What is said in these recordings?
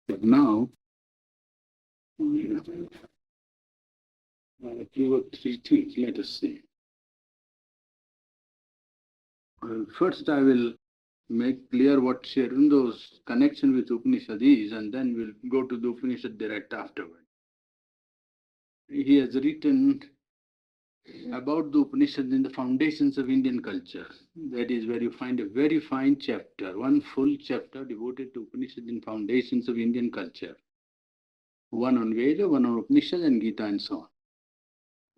But now, two or three things. Let us see. First, I will make clear what Sri Aurobindo's connection with Upanishad is, and then we'll go to the Upanishad direct afterward. He has written about the Upanishads in the foundations of Indian culture. That is where you find a very fine chapter, one full chapter devoted to Upanishads in foundations of Indian culture. One on Veda, one on Upanishad and Gita and so on.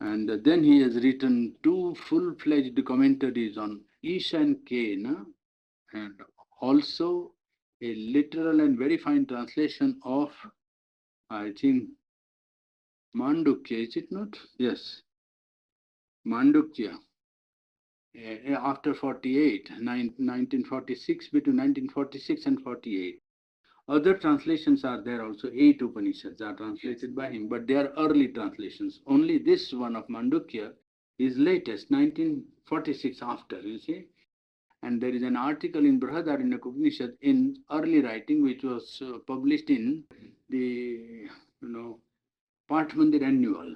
And then he has written two full-fledged commentaries on Isha and Kena, and also a literal and very fine translation of, I think, Mandukya, is it not? Yes, Mandukya. After 48, 1946, between 1946 and 48. Other translations are there also. 8 Upanishads are translated by him, but they are early translations. Only this one of Mandukya is latest, 1946 after, you see. And there is an article in Brihadaranyaka Upanishad in early writing, which was published in the Path Mandir Annual.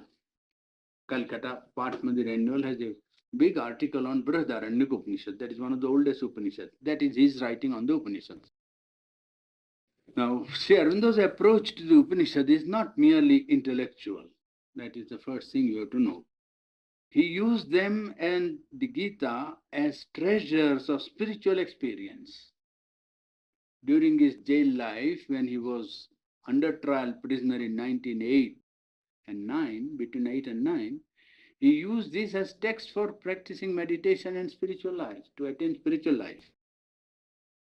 Calcutta Path Mandir Annual has a big article on Brihadaranyaka Upanishad. That is one of the oldest Upanishads. That is his writing on the Upanishads. Now, Sri Aurobindo's approach to the Upanishad is not merely intellectual. That is the first thing you have to know. He used them and the Gita as treasures of spiritual experience. During his jail life, when he was under trial prisoner in 1908 and 9, between 8 and 9, he used this as text for practicing meditation and spiritual life, to attain spiritual life.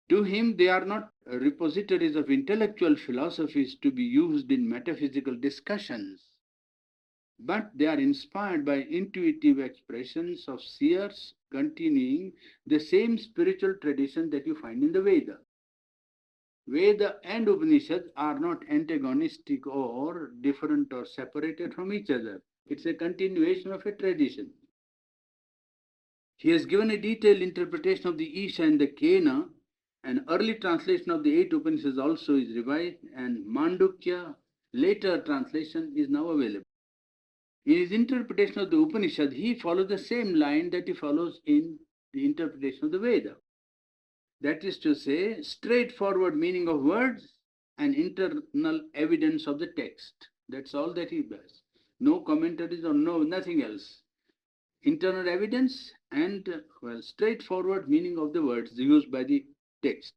To him, they are not repositories of intellectual philosophies to be used in metaphysical discussions, but they are inspired by intuitive expressions of seers continuing the same spiritual tradition that you find in the Veda. Veda and Upanishads are not antagonistic or different or separated from each other. It's a continuation of a tradition. He has given a detailed interpretation of the Isha and the Kena. An early translation of the 8 Upanishads also is revised, and Mandukya, later translation, is now available. In his interpretation of the Upanishad, he follows the same line that he follows in the interpretation of the Veda. That is to say, straightforward meaning of words and internal evidence of the text. That's all that he does. No commentaries or nothing else. Internal evidence and straightforward meaning of the words used by the text.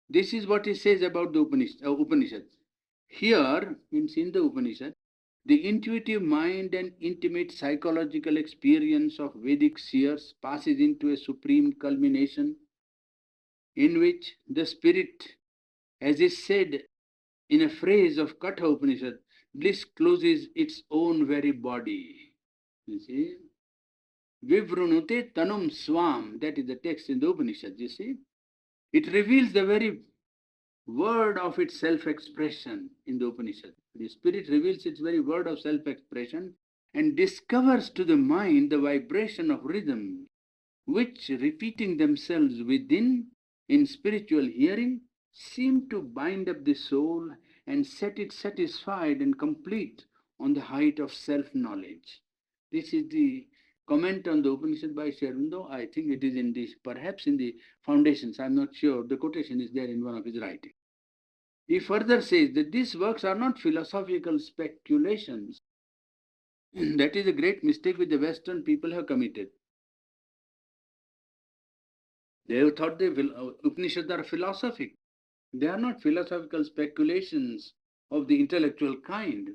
This is what he says about the Upanishads. Here, means in the Upanishad, the intuitive mind and intimate psychological experience of Vedic seers passes into a supreme culmination in which the spirit, as is said in a phrase of Katha Upanishad, discloses its own very body. You see? Vivrunute tanum swam, that is the text in the Upanishad, you see? It reveals the very word of its self-expression in the Upanishad. The spirit reveals its very word of self-expression and discovers to the mind the vibration of rhythm, which, repeating themselves within in spiritual hearing, seem to bind up the soul and set it satisfied and complete on the height of self-knowledge. This is the comment on the Upanishad by Sri Aurobindo. I think it is in this, perhaps in the foundations. I'm not sure. The quotation is there in one of his writings. He further says that these works are not philosophical speculations. That is a great mistake which the Western people have committed. They have thought the Upanishads are philosophic. They are not philosophical speculations of the intellectual kind.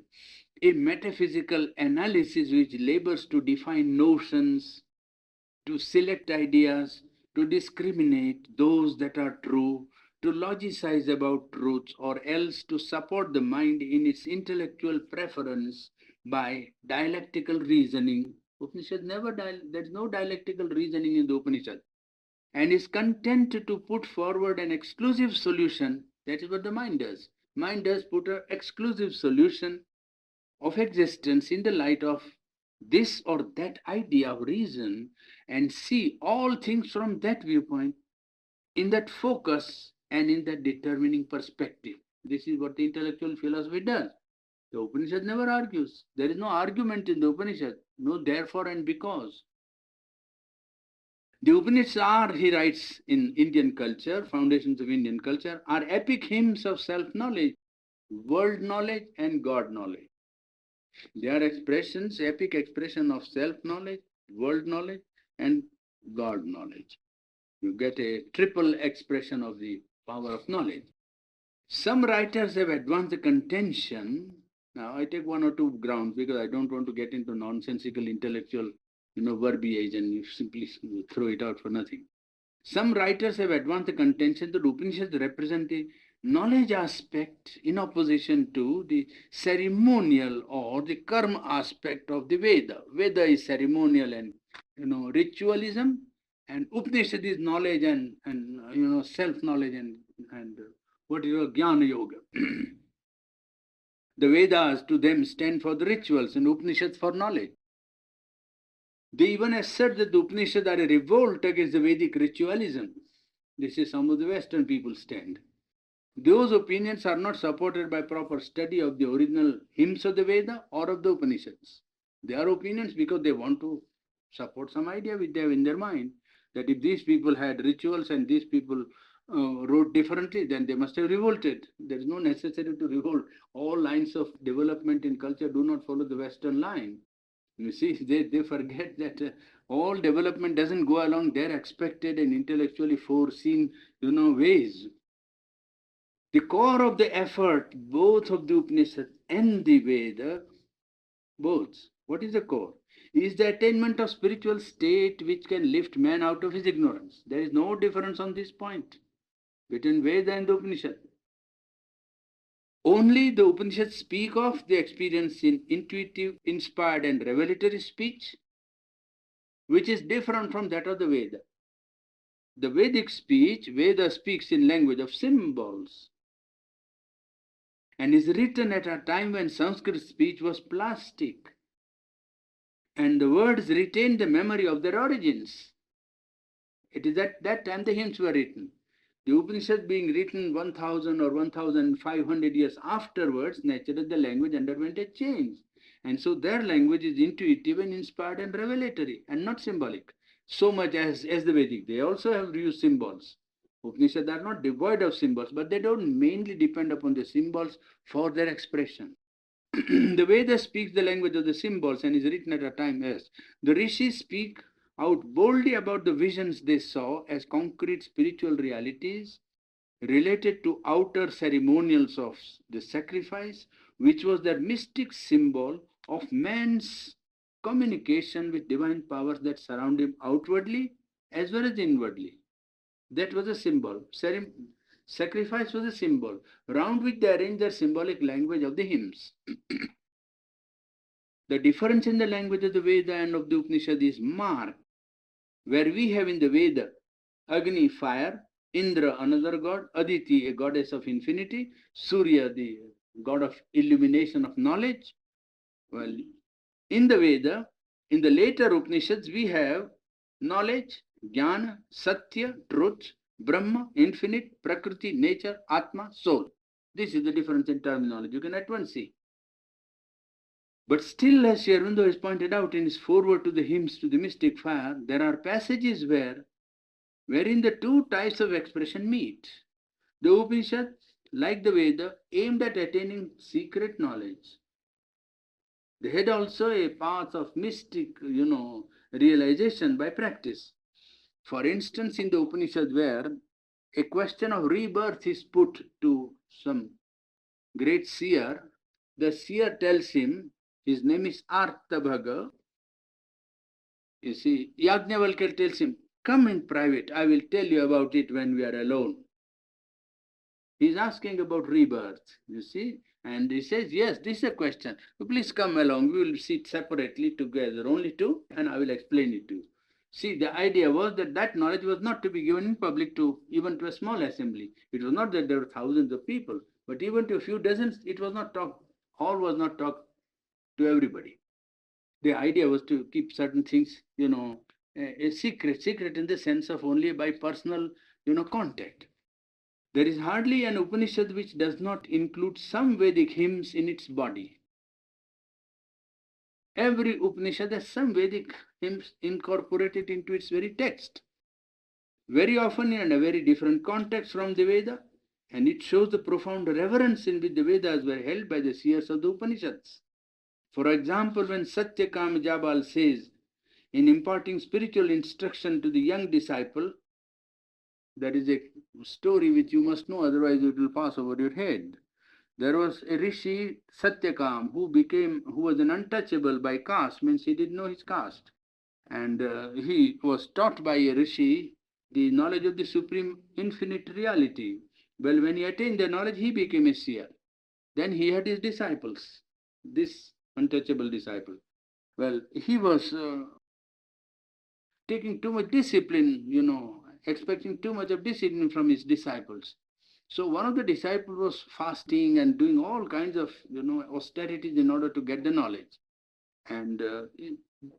A metaphysical analysis which labors to define notions, to select ideas, to discriminate those that are true, to logicize about truths, or else to support the mind in its intellectual preference by dialectical reasoning. Upanishad there's no dialectical reasoning in the Upanishad. And is content to put forward an exclusive solution. That is what the mind does. Mind does put an exclusive solution of existence in the light of this or that idea of reason and see all things from that viewpoint, in that focus and in that determining perspective. This is what the intellectual philosophy does. The Upanishad never argues. There is no argument in the Upanishad, no therefore and because. The Upanishads are, he writes in Indian culture, foundations of Indian culture, are epic hymns of self-knowledge, world knowledge and God knowledge. They are expressions, epic expression of self-knowledge, world knowledge and God knowledge. You get a triple expression of the power of knowledge. Some writers have advanced the contention. Now, I take one or two grounds because I don't want to get into nonsensical intellectual, verbiage and you simply throw it out for nothing. Some writers have advanced the contention that Upanishads represent the knowledge aspect in opposition to the ceremonial or the karma aspect of the Veda. Veda is ceremonial and ritualism, and Upanishad is knowledge and self-knowledge and what is Jnana Yoga. The Vedas to them stand for the rituals and Upanishads for knowledge. They even assert that the Upanishads are a revolt against the Vedic ritualism. This is some of the Western people's stand. Those opinions are not supported by proper study of the original hymns of the Veda or of the Upanishads. They are opinions because they want to support some idea which they have in their mind, that if these people had rituals and these people wrote differently, then they must have revolted. There is no necessity to revolt. All lines of development in culture do not follow the Western line. You see, they forget that all development doesn't go along their expected and intellectually foreseen, ways. The core of the effort, both of the Upanishads and the Veda, both, what is the core? Is the attainment of spiritual state which can lift man out of his ignorance. There is no difference on this point between Veda and the Upanishad. Only the Upanishads speak of the experience in intuitive, inspired and revelatory speech, which is different from that of the Veda. The Vedic speech, Veda speaks in language of symbols and is written at a time when Sanskrit speech was plastic and the words retain the memory of their origins. It is at that time the hymns were written. The Upanishads being written 1000 or 1500 years afterwards, naturally the language underwent a change. And so their language is intuitive and inspired and revelatory and not symbolic. So much as the Vedic. They also have used symbols. Upanishads are not devoid of symbols, but they don't mainly depend upon the symbols for their expression. The Veda speaks the language of the symbols and is written at a time as the rishis speak out boldly about the visions they saw as concrete spiritual realities related to outer ceremonials of the sacrifice, which was their mystic symbol of man's communication with divine powers that surround him outwardly as well as inwardly. That was a symbol. Sacrifice was a symbol, round which they arranged their symbolic language of the hymns. The difference in the language of the Veda and of the Upanishad is marked, where we have in the Veda Agni, fire, Indra, another god, Aditi, a goddess of infinity, Surya, the god of illumination of knowledge. Well, in the Veda, in the later Upanishads, we have knowledge, Jnana, Satya, truth, Brahma, infinite, Prakriti, nature, Atma, soul. This is the difference in terminology. You can at once see. But still, as Aurobindo has pointed out in his foreword to the hymns to the mystic fire, there are passages wherein the two types of expression meet. The Upanishads, like the Veda, aimed at attaining secret knowledge. They had also a path of mystic, realization by practice. For instance, in the Upanishad, where a question of rebirth is put to some great seer, the seer tells him, his name is Artabhaga. You see, Yajnavalkya tells him, come in private, I will tell you about it when we are alone. He's asking about rebirth, you see, and he says, yes, this is a question. Please come along, we will sit separately together, only two, and I will explain it to you. See, the idea was that knowledge was not to be given in public even to a small assembly. It was not that there were thousands of people, but even to a few dozens, it was not talked, all was not talked to everybody. The idea was to keep certain things, a secret in the sense of only by personal, contact. There is hardly an Upanishad which does not include some Vedic hymns in its body. Every Upanishad has some Vedic hymns incorporated into its very text, very often in a very different context from the Veda, and it shows the profound reverence in which the Vedas were held by the seers of the Upanishads. For example, when Satyakam Jabal says, in imparting spiritual instruction to the young disciple, that is a story which you must know, otherwise it will pass over your head. There was a rishi, Satyakam, who was an untouchable by caste, means he didn't know his caste. And he was taught by a rishi the knowledge of the supreme infinite reality. Well, when he attained the knowledge, he became a seer. Then he had his disciples, this untouchable disciple. Well, he was taking too much discipline, expecting too much of discipline from his disciples. So one of the disciples was fasting and doing all kinds of, austerities in order to get the knowledge. And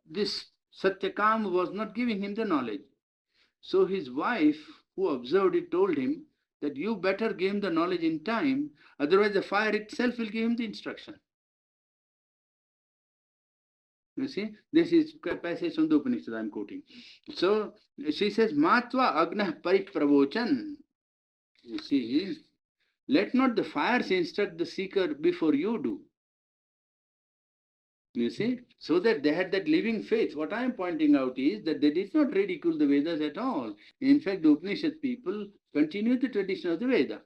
this Satyakam was not giving him the knowledge. So his wife, who observed it, told him that you better give him the knowledge in time, otherwise the fire itself will give him the instruction. You see, this is a passage from the Upanishad I am quoting. So she says, Matva Agnah Paripravochan. You see, let not the fires instruct the seeker before you do. You see, so that they had that living faith. What I am pointing out is that they did not ridicule the Vedas at all. In fact, the Upanishad people continued the tradition of the Veda.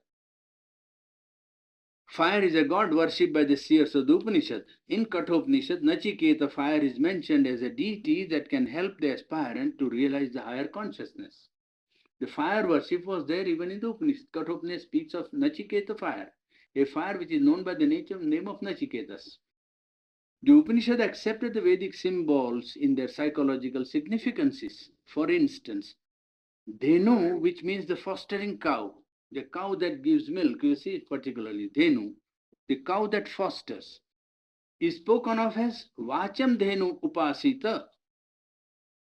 Fire is a god worshipped by the seers of the Upanishad. In Kathopanishad, Nachiketa fire is mentioned as a deity that can help the aspirant to realize the higher consciousness. The fire worship was there even in the Upanishad. Kathopanishad speaks of Nachiketa fire, a fire which is known by the name of Nachiketas. The Upanishad accepted the Vedic symbols in their psychological significances. For instance, Dhenu, which means the fostering cow, the cow that gives milk, you see, particularly Dhenu, the cow that fosters, is spoken of as Vacham Dhenu Upasita.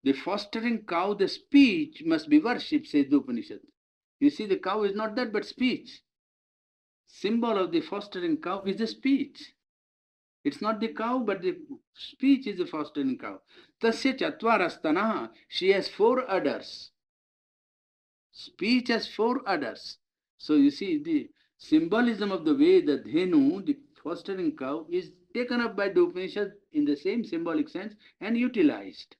The fostering cow, the speech must be worshipped, says the Upanishad. You see, the cow is not that but speech. Symbol of the fostering cow is the speech. It's not the cow, but the speech is the fostering cow. Tasya Chatvarastana, she has 4 udders. Speech has 4 udders. So you see, the symbolism of the way the Dhenu, the fostering cow, is taken up by the Upanishad in the same symbolic sense and utilized.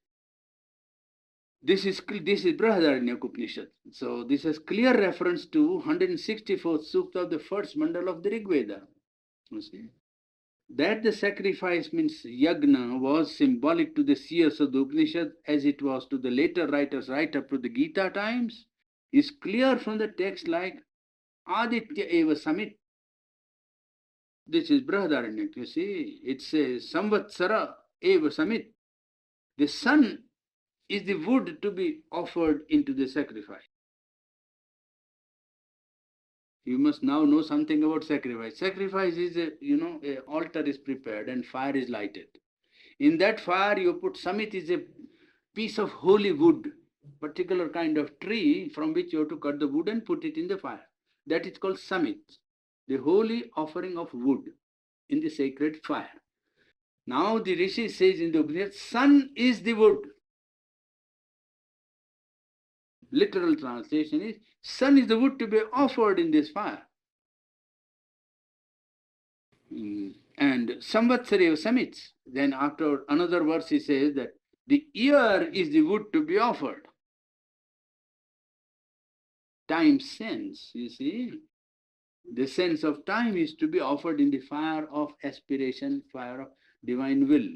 This is Brihadaranyaka Upanishad. So this has clear reference to 164th Sukta of the first mandal of the Rig Veda. You see? That the sacrifice means yagna was symbolic to the seers of the Upanishad as it was to the later writers right up to the Gita times is clear from the text like Aditya eva samit. This is Brihadaranyaka, you see. It says Samvatsara eva samit. The sun is the wood to be offered into the sacrifice. You must now know something about sacrifice. Sacrifice is a altar is prepared and fire is lighted. In that fire you put samit is a piece of holy wood, particular kind of tree from which you have to cut the wood and put it in the fire. That is called samit, the holy offering of wood in the sacred fire. Now the Rishi says in the Upanishad, sun is the wood. Literal translation is, sun is the wood to be offered in this fire. And Samvatsareva Samits. Then after another verse he says that the ear is the wood to be offered. Time sense, you see. The sense of time is to be offered in the fire of aspiration, fire of divine will.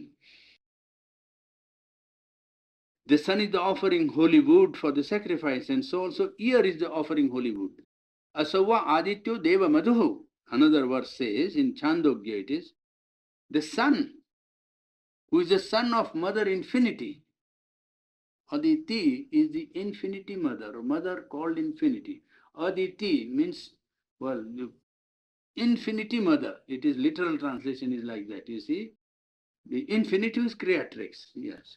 The sun is the offering holy wood for the sacrifice, and so also ear is the offering holy wood. Asava adityo deva madhuhu. Another verse says in Chandogya it is, the sun, who is the son of Mother Infinity. Aditi is the infinity mother, or mother called infinity. Aditi means, well, the infinity mother. It is literal translation is like that, you see. The infinitive is creatrix, yes.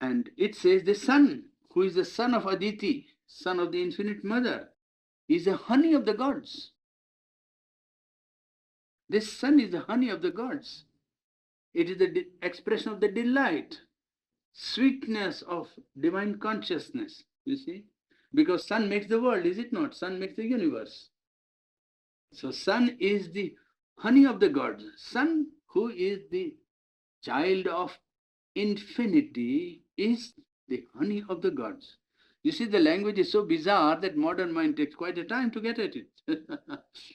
And it says the sun, who is the son of Aditi, son of the infinite mother. is the honey of the gods. This sun is the honey of the gods. It is the expression of the delight, sweetness of divine consciousness, you see. Because sun makes the world, is it not? Sun makes the universe. So sun is the honey of the gods. Sun, who is the child of infinity, is the honey of the gods. You see, the language is so bizarre that modern mind takes quite a time to get at it.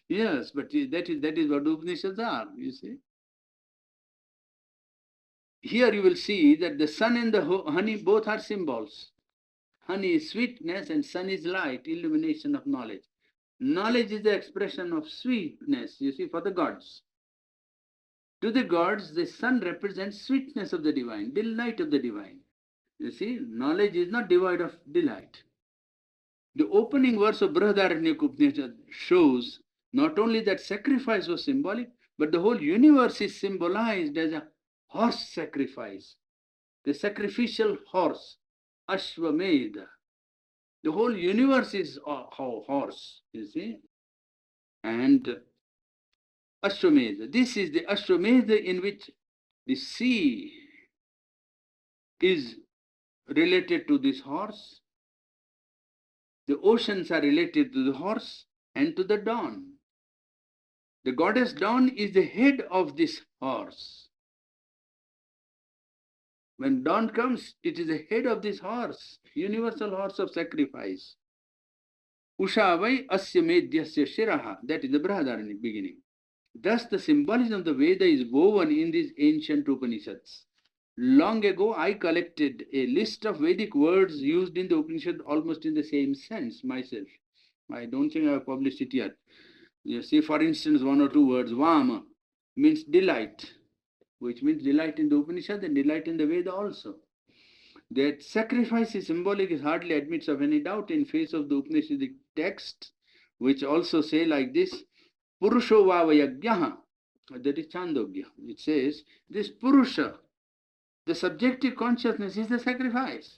Yes, but that is what Upanishads are, you see. Here you will see that the sun and the honey both are symbols. Honey is sweetness and sun is light, illumination of knowledge. Knowledge is the expression of sweetness, you see, for the gods. To the gods, the sun represents sweetness of the divine, delight of the divine. You see, knowledge is not devoid of delight. The opening verse of Brihadaranyaka Upanishad shows not only that sacrifice was symbolic, but the whole universe is symbolized as a horse sacrifice, the sacrificial horse, Ashwamedha. The whole universe is a horse, you see. And Ashwamedha, this is the Ashwamedha in which the sea is related to this horse, the oceans are related to the horse and to the dawn. The goddess dawn is the head of this horse. When dawn comes, it is the head of this horse, universal horse of sacrifice. Ushavai asya medyasya shiraha, that is the Brihadaranyaka beginning. Thus the symbolism of the Veda is woven in these ancient Upanishads. Long ago, I collected a list of Vedic words used in the Upanishad almost in the same sense myself. I don't think I have published it yet. You see, for instance, one or two words. Vama means delight, which means delight in the Upanishad and delight in the Veda also. That sacrifice is symbolic is hardly admits of any doubt in face of the Upanishadic text, which also say like this, Purusho vavayagyaha, that is Chandogya. It says, this Purusha, the subjective consciousness is the sacrifice.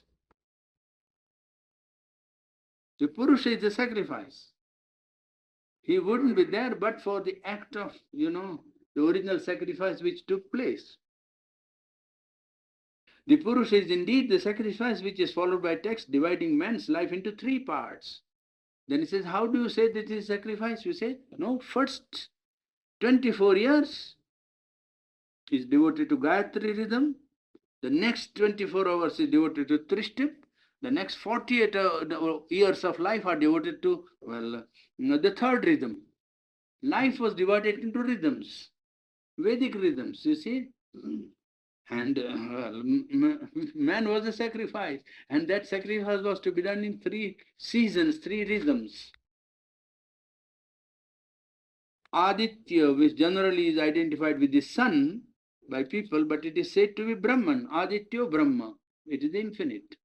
The Purusha is the sacrifice. He wouldn't be there but for the act of, the original sacrifice which took place. The Purusha is indeed the sacrifice which is followed by text dividing man's life into three parts. Then he says, how do you say that it is sacrifice? You say, no, first 24 years is devoted to Gayatri rhythm. The next 24 hours is devoted to Trishtip. The next 48 years of life are devoted to, the third rhythm. Life was divided into rhythms, Vedic rhythms, you see. And man was a sacrifice. And that sacrifice was to be done in 3 seasons, 3 rhythms. Aditya, which generally is identified with the sun by people, but it is said to be Brahman, Aditya Brahma. It is infinite.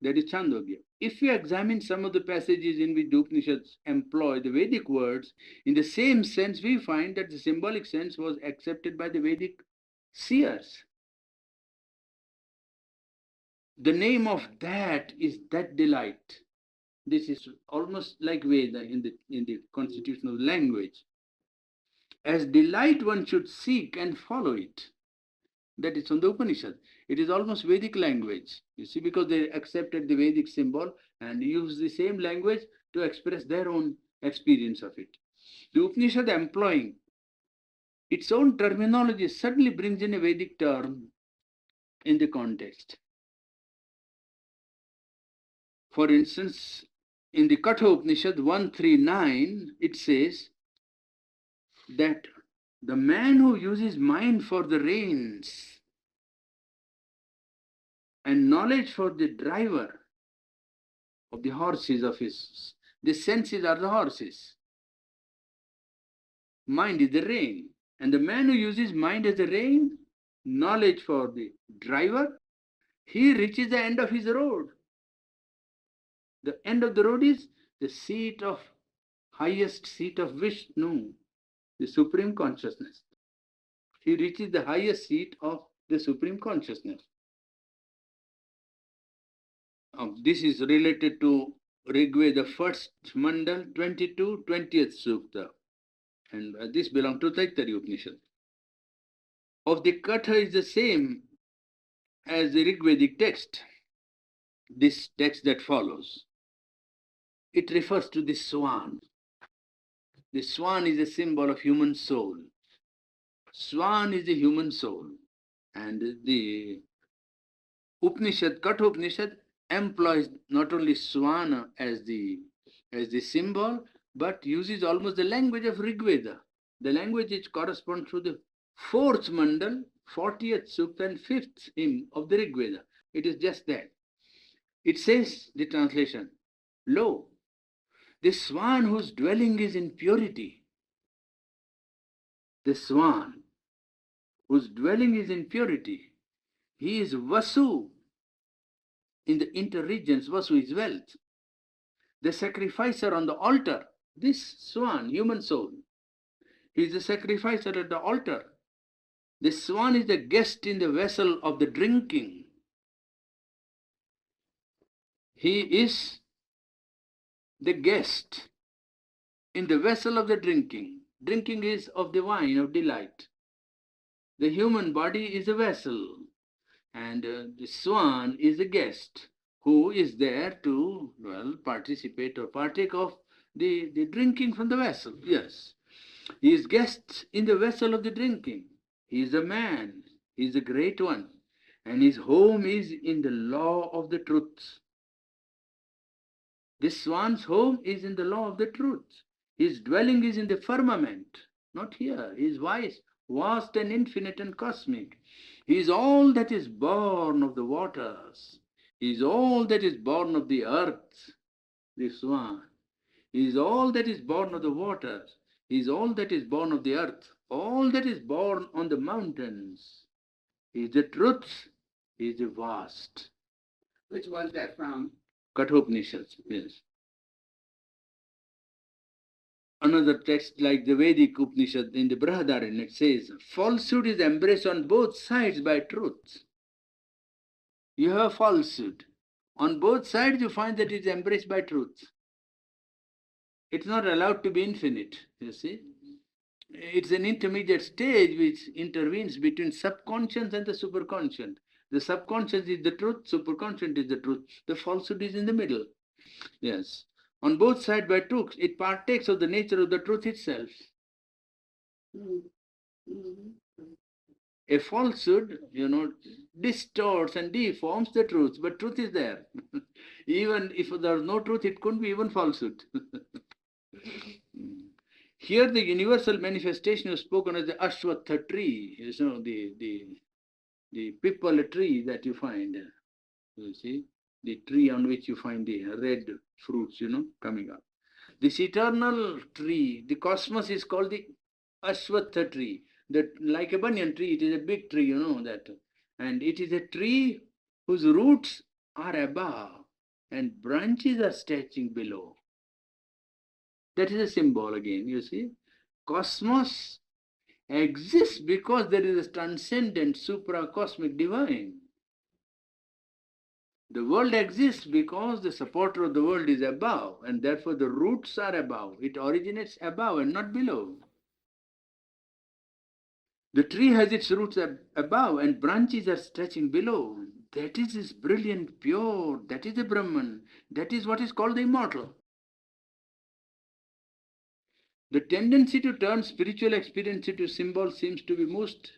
That is Chandogya. If we examine some of the passages in which the Upanishads employ the Vedic words in the same sense, we find that the symbolic sense was accepted by the Vedic seers. The name of that is that delight. This is almost like Veda in the constitutional language. As delight, one should seek and follow it. That is from the Upanishad. It is almost Vedic language, you see, because they accepted the Vedic symbol and used the same language to express their own experience of it. The Upanishad, employing its own terminology, suddenly brings in a Vedic term in the context. For instance, in the Katha Upanishad 139, it says that the man who uses mind for the reins and knowledge for the driver of the horses of his, the senses are the horses. Mind is the rein. And the man who uses mind as a rein, knowledge for the driver, he reaches the end of his road. The end of the road is the highest seat of Vishnu, the Supreme Consciousness. He reaches the highest seat of the Supreme Consciousness. This is related to Rigveda first mandal 22, 20th sukta. And this belongs to Taittiriya Upanishad. Of the Katha is the same as the Rigvedic text, this text that follows. It refers to the swan. The swan is a symbol of human soul. Swan is the human soul. And the Upanishad, Katha Upanishad, employs not only swan as the symbol, but uses almost the language of Rigveda, the language which corresponds to the fourth mandal, 40th sukta and fifth hymn of the Rigveda. It is just that. It says, the translation, lo, the swan whose dwelling is in purity, the swan whose dwelling is in purity, he is Vasu in the interregions. Vasu is wealth. The sacrificer on the altar, this swan, human soul, he is the sacrificer at the altar. The swan is the guest in the vessel of the drinking. He is the guest in the vessel of the drinking. Drinking is of the wine of delight. The human body is a vessel, and the swan is a guest who is there to, well, participate or partake of the drinking from the vessel. Yes. He is guest in the vessel of the drinking. He is a man. He is a great one. And his home is in the law of the truth. This swan's home is in the law of the truth. His dwelling is in the firmament, not here. He is vast and infinite and cosmic. He is all that is born of the waters. He is all that is born of the earth, the swan. He is all that is born of the waters. He is all that is born of the earth, all that is born on the mountains. He is the truth. He is the vast. Which was that from? Kathopanishads, yes. Another text like the Vedic Upanishad in the Brihadaranyaka, it says, falsehood is embraced on both sides by truth. You have falsehood. On both sides you find that it is embraced by truth. It's not allowed to be infinite, you see. It's an intermediate stage which intervenes between subconscious and the superconscious. The subconscious is the truth, superconscious is the truth. The falsehood is in the middle. Yes. On both sides by truth, it partakes of the nature of the truth itself. A falsehood, distorts and deforms the truth, but truth is there. Even if there's no truth, it couldn't be even falsehood. Here the universal manifestation is spoken as the Ashwatha tree, the pipala tree that you find, you see, the tree on which you find the red fruits, coming up. This eternal tree, the cosmos is called the Ashwatha tree. That, like a banyan tree, it is a big tree, that. And it is a tree whose roots are above and branches are stretching below. That is a symbol again, you see. Cosmos exists because there is a transcendent, supra-cosmic divine. The world exists because the supporter of the world is above, and therefore the roots are above. It originates above and not below. The tree has its roots above and branches are stretching below. That is this brilliant, pure, that is the Brahman. That is what is called the immortal. The tendency to turn spiritual experience into symbols seems to be most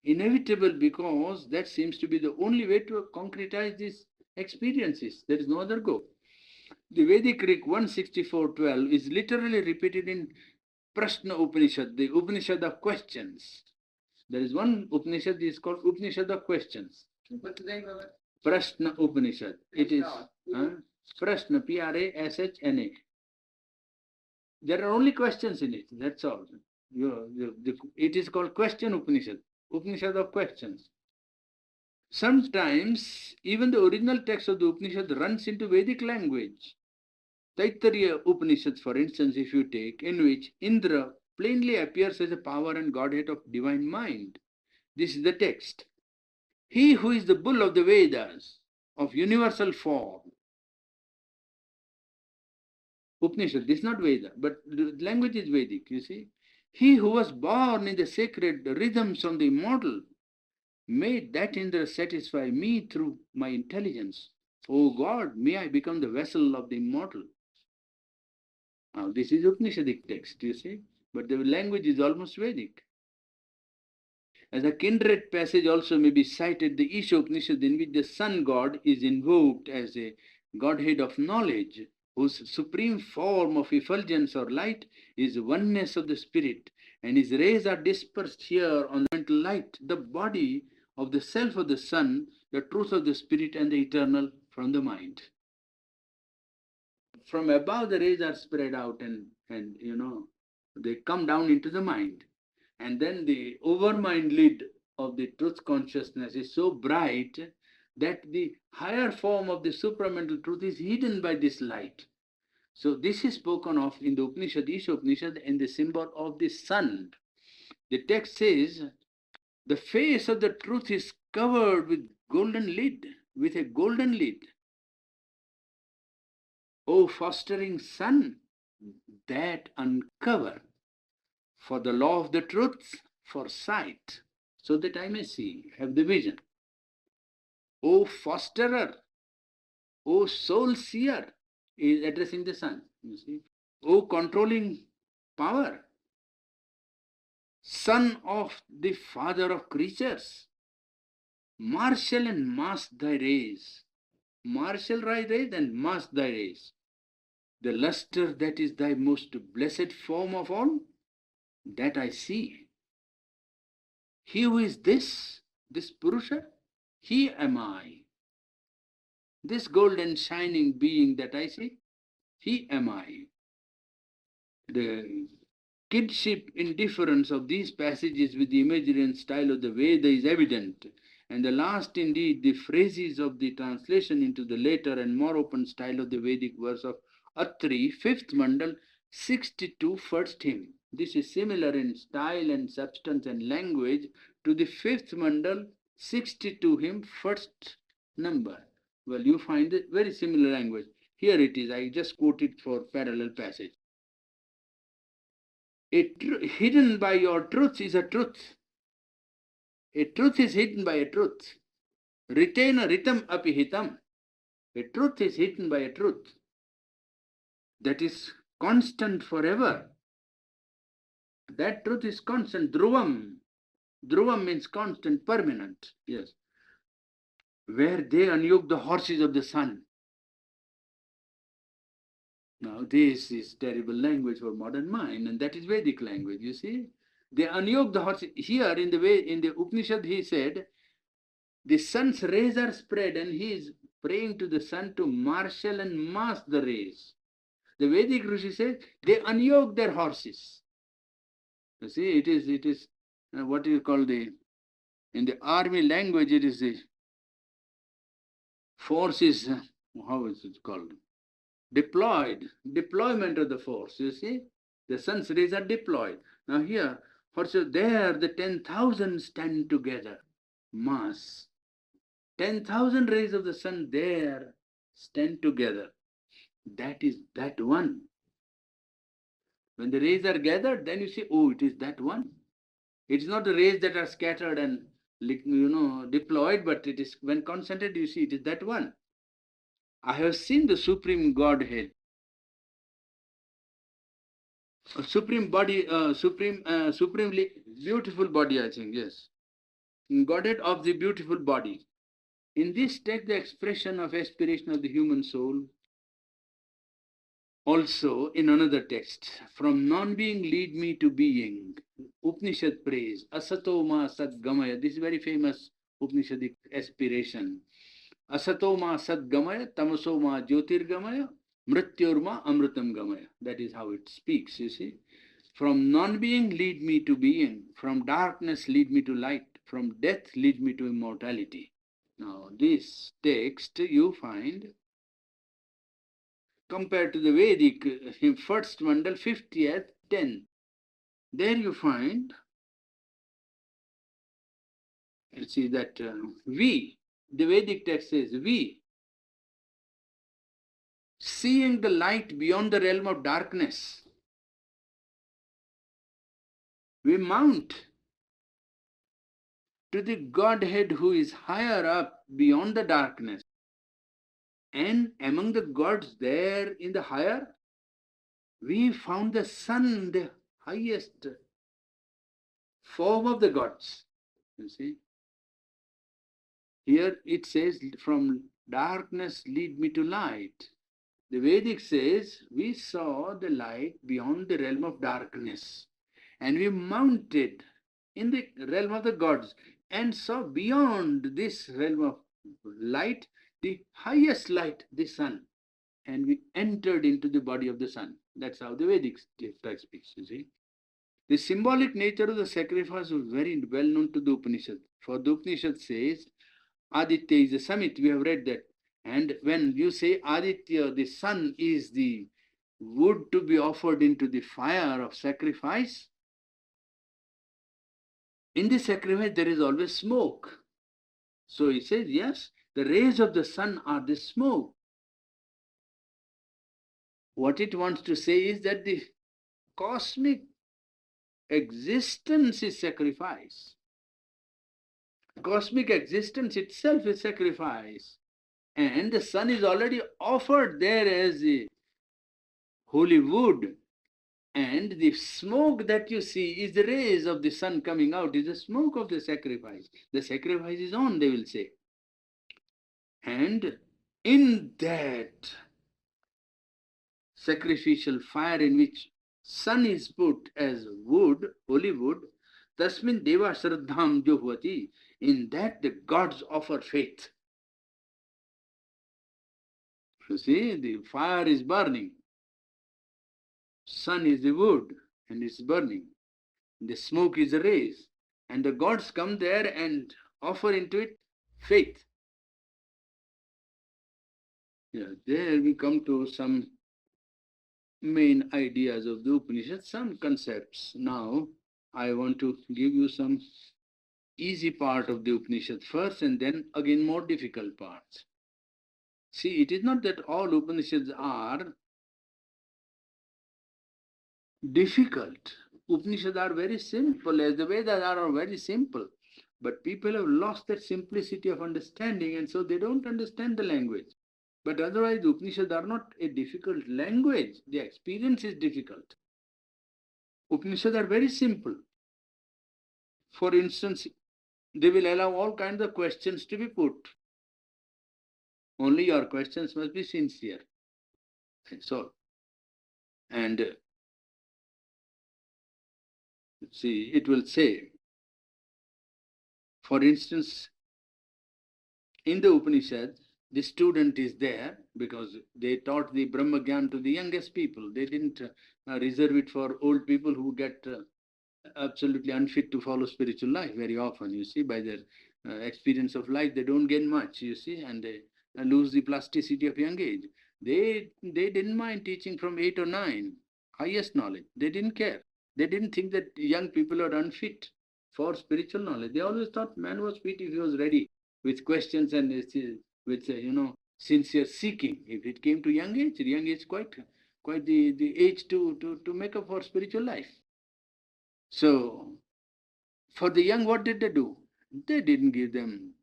inevitable because that seems to be the only way to concretize these experiences. There is no other go. The Vedic Rig 164.12 is literally repeated in Prashna Upanishad, the Upanishad of questions. There is one Upanishad, is called Upanishad of questions. What's the name of it? Prashna Upanishad. It is Prashna, Prashna. There are only questions in it, that's all. It is called Question Upanishad, Upanishad of questions. Sometimes even the original text of the Upanishad runs into Vedic language. Taittiriya Upanishad, for instance, if you take, in which Indra plainly appears as a power and godhead of divine mind. This is the text. He who is the bull of the Vedas, of universal form, Upanishad, this is not Veda, but the language is Vedic, you see. He who was born in the sacred rhythms of the immortal made that Indra satisfy me through my intelligence. O God, may I become the vessel of the immortal. Now, this is Upanishadic text, you see, but the language is almost Vedic. As a kindred passage also may be cited the Isha Upanishad, in which the sun god is invoked as a godhead of knowledge, whose supreme form of effulgence or light is oneness of the spirit, and his rays are dispersed here on the mental light, the body of the self of the sun, the truth of the spirit, and the eternal from the mind. From above the rays are spread out and they come down into the mind. And then the overmind lid of the truth consciousness is so bright that the higher form of the supramental truth is hidden by this light. So this is spoken of in the Upanishad, Isha Upanishad, in the symbol of the sun. The text says, the face of the truth is covered with golden lid, with a golden lid. O fostering sun, that uncover for the law of the truth, for sight, so that I may see, have the vision. O fosterer, O soul seer, is addressing the sun, you see. O controlling power, son of the father of creatures, marshal and mask thy rays. Marshal thy rays and mask thy rays. The luster that is thy most blessed form of all, that I see. He who is this Purusha, he am I. This golden shining being that I see, he am I. The kidship indifference of these passages with the imagery and style of the Veda is evident. And the last, indeed, the phrases of the translation into the later and more open style of the Vedic verse of Atri, 5th Mandal, 62, first hymn. This is similar in style and substance and language to the 5th Mandal, 62 hymn, first number. Well, you find it very similar language. Here it is, I just quoted for parallel passage. Hidden by your truth is a truth. A truth is hidden by a truth. Ritena ritam api hitam. A truth is hidden by a truth that is constant forever. That truth is constant. Dhruvam. Dhruvam means constant, permanent. Yes. Where they unyoke the horses of the sun. Now this is terrible language for modern mind, and that is Vedic language, you see. They unyoke the horses. Here in the Upanishad he said, the sun's rays are spread, and he is praying to the sun to marshal and mask the rays. The Vedic Rishi says they unyoke their horses. You see, it is what you call in the army language, it is the force is, how is it called? Deployment of the force, you see. The sun's rays are deployed. Now here, horses, there the 10,000 stand together, mass. 10,000 rays of the sun there stand together. That is that one. When the rays are gathered, then you see, oh, it is that one. It is not the rays that are scattered and deployed, but it is when concentrated, you see, it is that one. I have seen the Supreme Godhead, supreme body, supremely beautiful body, I think, yes. Godhead of the beautiful body. In this text, the expression of aspiration of the human soul. Also, in another text, from non-being lead me to being. Upanishad praise, asatoma sadgamaya. This is very famous Upanishadic aspiration. Asatoma sadgamaya, tamasoma jyotirgamaya, mrityorma amritam gamaya. That is how it speaks, you see. From non-being lead me to being. From darkness lead me to light. From death lead me to immortality. Now, this text you find compared to the Vedic, first mandal, 50th, 10. There you find, you see that we, the Vedic text says we. seeing the light beyond the realm of darkness. We mount to the Godhead who is higher up beyond the darkness. And among the gods there in the higher, we found the sun, the highest form of the gods. You see? Here it says, from darkness lead me to light. The Vedic says, we saw the light beyond the realm of darkness. And we mounted in the realm of the gods and saw beyond this realm of light the highest light, the sun. And we entered into the body of the sun. That's how the Vedic text speaks, you see. The symbolic nature of the sacrifice was very well known to the Upanishad. For the Upanishad says, Aditya is the summit, we have read that. And when you say Aditya, the sun is the wood to be offered into the fire of sacrifice, in the sacrifice there is always smoke. So he says, yes, the rays of the sun are the smoke. What it wants to say is that the cosmic existence is sacrifice. Cosmic existence itself is sacrifice. And the sun is already offered there as a holy wood. And the smoke that you see is the rays of the sun coming out, is the smoke of the sacrifice. The sacrifice is on, they will say. And in that sacrificial fire in which sun is put as wood, holy wood, tasmin deva shraddham juhvati, in that the gods offer faith. You see, the fire is burning. Sun is the wood and it's burning. The smoke is the rays. And the gods come there and offer into it faith. Yeah, there we come to some main ideas of the Upanishads, some concepts. Now, I want to give you some easy part of the Upanishad first and then again more difficult parts. See, it is not that all Upanishads are difficult. Upanishads are very simple, as the Vedas are very simple. But people have lost that simplicity of understanding, and so they don't understand the language. But otherwise, the Upanishads are not a difficult language. The experience is difficult. Upanishads are very simple. For instance, they will allow all kinds of questions to be put. Only your questions must be sincere. That's all. And see, it will say, for instance, in the Upanishads, the student is there because they taught the Brahma Gyan to the youngest people. They didn't reserve it for old people who get absolutely unfit to follow spiritual life very often. You see, by their experience of life, they don't gain much, you see, and they lose the plasticity of young age. They didn't mind teaching from 8 or 9, highest knowledge. They didn't care. They didn't think that young people are unfit for spiritual knowledge. They always thought man was fit if he was ready with questions and with sincere seeking. If it came to young age quite the age to make up for spiritual life. So for the young, what did they do? They didn't give them,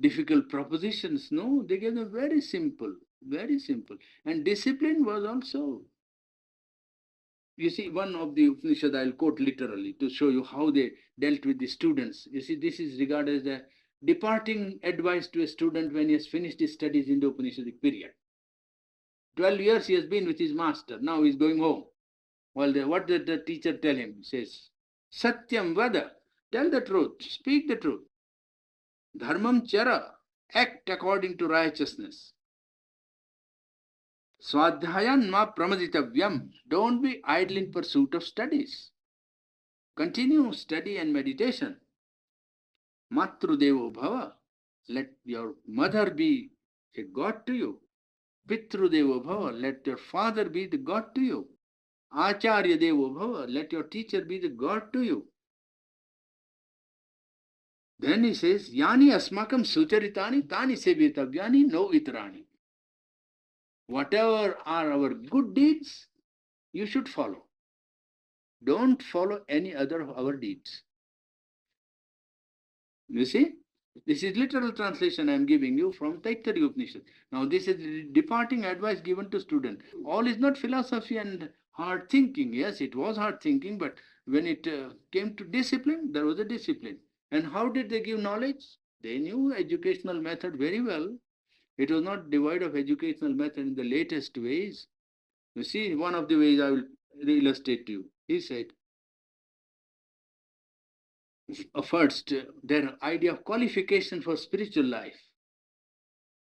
difficult propositions. No, they gave them very simple, very simple. And discipline was also, you see, one of the Upanishad I'll quote literally to show you how they dealt with the students. You see, this is regarded as the departing advice to a student when he has finished his studies in the Upanishadic period. 12 years he has been with his master. Now he's going home. Well, what did the teacher tell him? He says, Satyam vada, tell the truth, speak the truth. Dharmam chara, act according to righteousness. Swadhyayan ma pramaditavyam, don't be idle in pursuit of studies. Continue study and meditation. Matru devo bhava, let your mother be a god to you. Pitru devo bhava, let your father be the god to you. Acharya devo bhava, let your teacher be the god to you. Then he says, Yani asmakam sucharitani tani sevitavyani no itarani. Whatever are our good deeds, you should follow. Don't follow any other of our deeds. You see? This is literal translation I am giving you from Taittiriya Upanishad. Now this is departing advice given to student. All is not philosophy and hard thinking. Yes, it was hard thinking, but when it came to discipline, there was a discipline. And how did they give knowledge? They knew educational method very well. It was not devoid of educational method in the latest ways. You see, one of the ways I will illustrate to you. He said, first, their idea of qualification for spiritual life.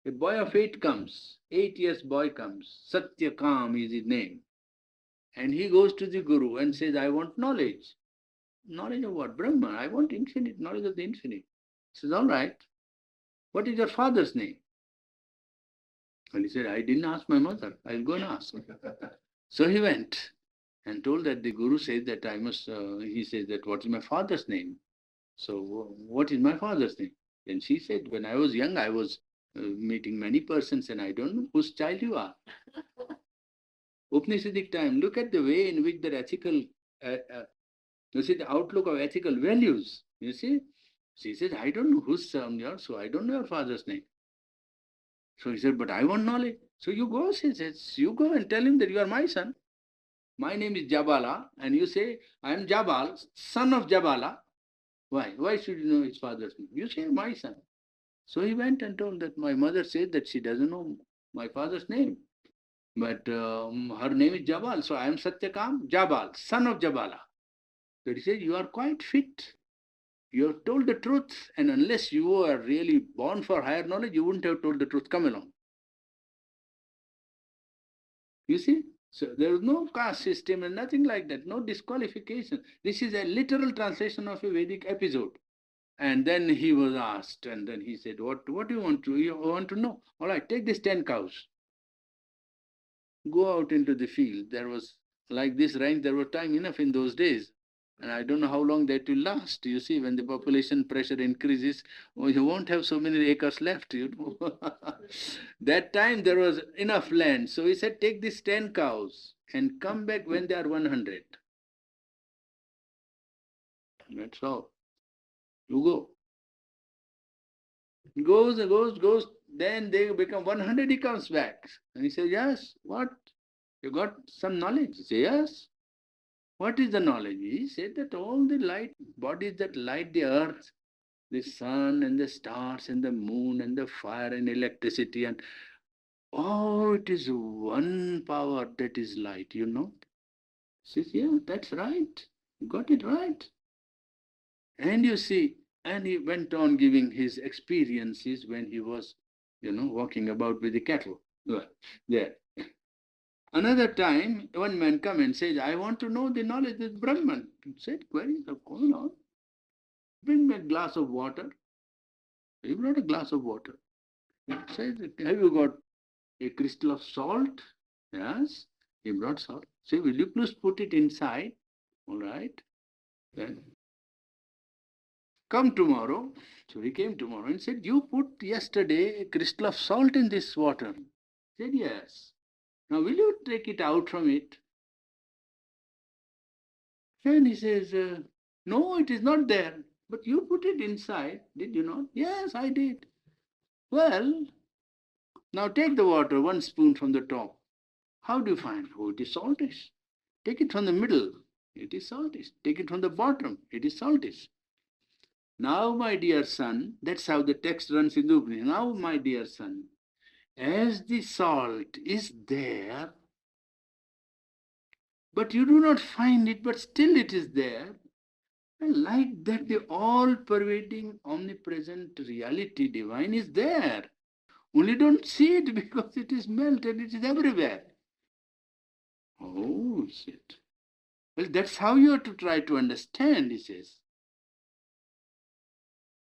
A boy of 8 comes, 8 years boy comes, Satyakam is his name. And he goes to the Guru and says, I want knowledge. Knowledge of what? Brahman. I want infinite, knowledge of the infinite. He says, all right. What is your father's name? And he said, I didn't ask my mother. I'll go and ask. So he went and told that the Guru said that I must, he says that what is my father's name? So what is my father's name? Then she said, when I was young, I was meeting many persons and I don't know whose child you are. Upanishadic time, look at the way in which their ethical, you see the outlook of ethical values, you see. She said, I don't know whose son you are, so I don't know your father's name. So he said, but I want knowledge. So you go, she says, you go and tell him that you are my son. My name is Jabala, and you say, I am Jabal, son of Jabala. Why? Why should you know his father's name? You say, my son. So he went and told that my mother said that she doesn't know my father's name. But her name is Jabal. So I am Satyakam, Jabal, son of Jabala. So he said, you are quite fit. You have told the truth. And unless you are really born for higher knowledge, you wouldn't have told the truth. Come along. You see? So there is no caste system and nothing like that. No disqualification. This is a literal translation of a Vedic episode. And then he was asked, and then he said, what do you want to? You want to know? All right, take these 10 cows. Go out into the field. There was, like this rain, there was time enough in those days. And I don't know how long that will last. You see, when the population pressure increases, you won't have so many acres left. You know, that time there was enough land. So he said, take these 10 cows and come back when they are 100. That's all. You go. Goes. Then they become 100. He comes back. And he says, yes, what? You got some knowledge? He says, yes. What is the knowledge? He said that all the light bodies that light the earth, the sun and the stars and the moon and the fire and electricity, and oh, it is one power that is light, you know. He says, yeah, that's right. You got it right. And you see, and he went on giving his experiences when he was, walking about with the cattle. Well, there. Another time, one man come and says, I want to know the knowledge of Brahman. He said, queries are going on. Bring me a glass of water. He brought a glass of water. He said, have you got a crystal of salt? Yes. He brought salt. Say, will you please put it inside? All right. Then come tomorrow. So he came tomorrow and said, you put yesterday a crystal of salt in this water. He said, yes. Now will you take it out from it? And he says, no, it is not there. But you put it inside, did you not? Yes, I did. Well, now take the water, 1 spoon from the top. How do you find? Oh, it is saltish. Take it from the middle. It is saltish. Take it from the bottom. It is saltish. Now, my dear son, that's how the text runs in the Upanishad. Now, my dear son, as the salt is there, but you do not find it, but still it is there, and like that, the all-pervading, omnipresent reality divine is there. Only don't see it because it is melted, it is everywhere. Oh, shit. Well, that's how you have to try to understand, he says.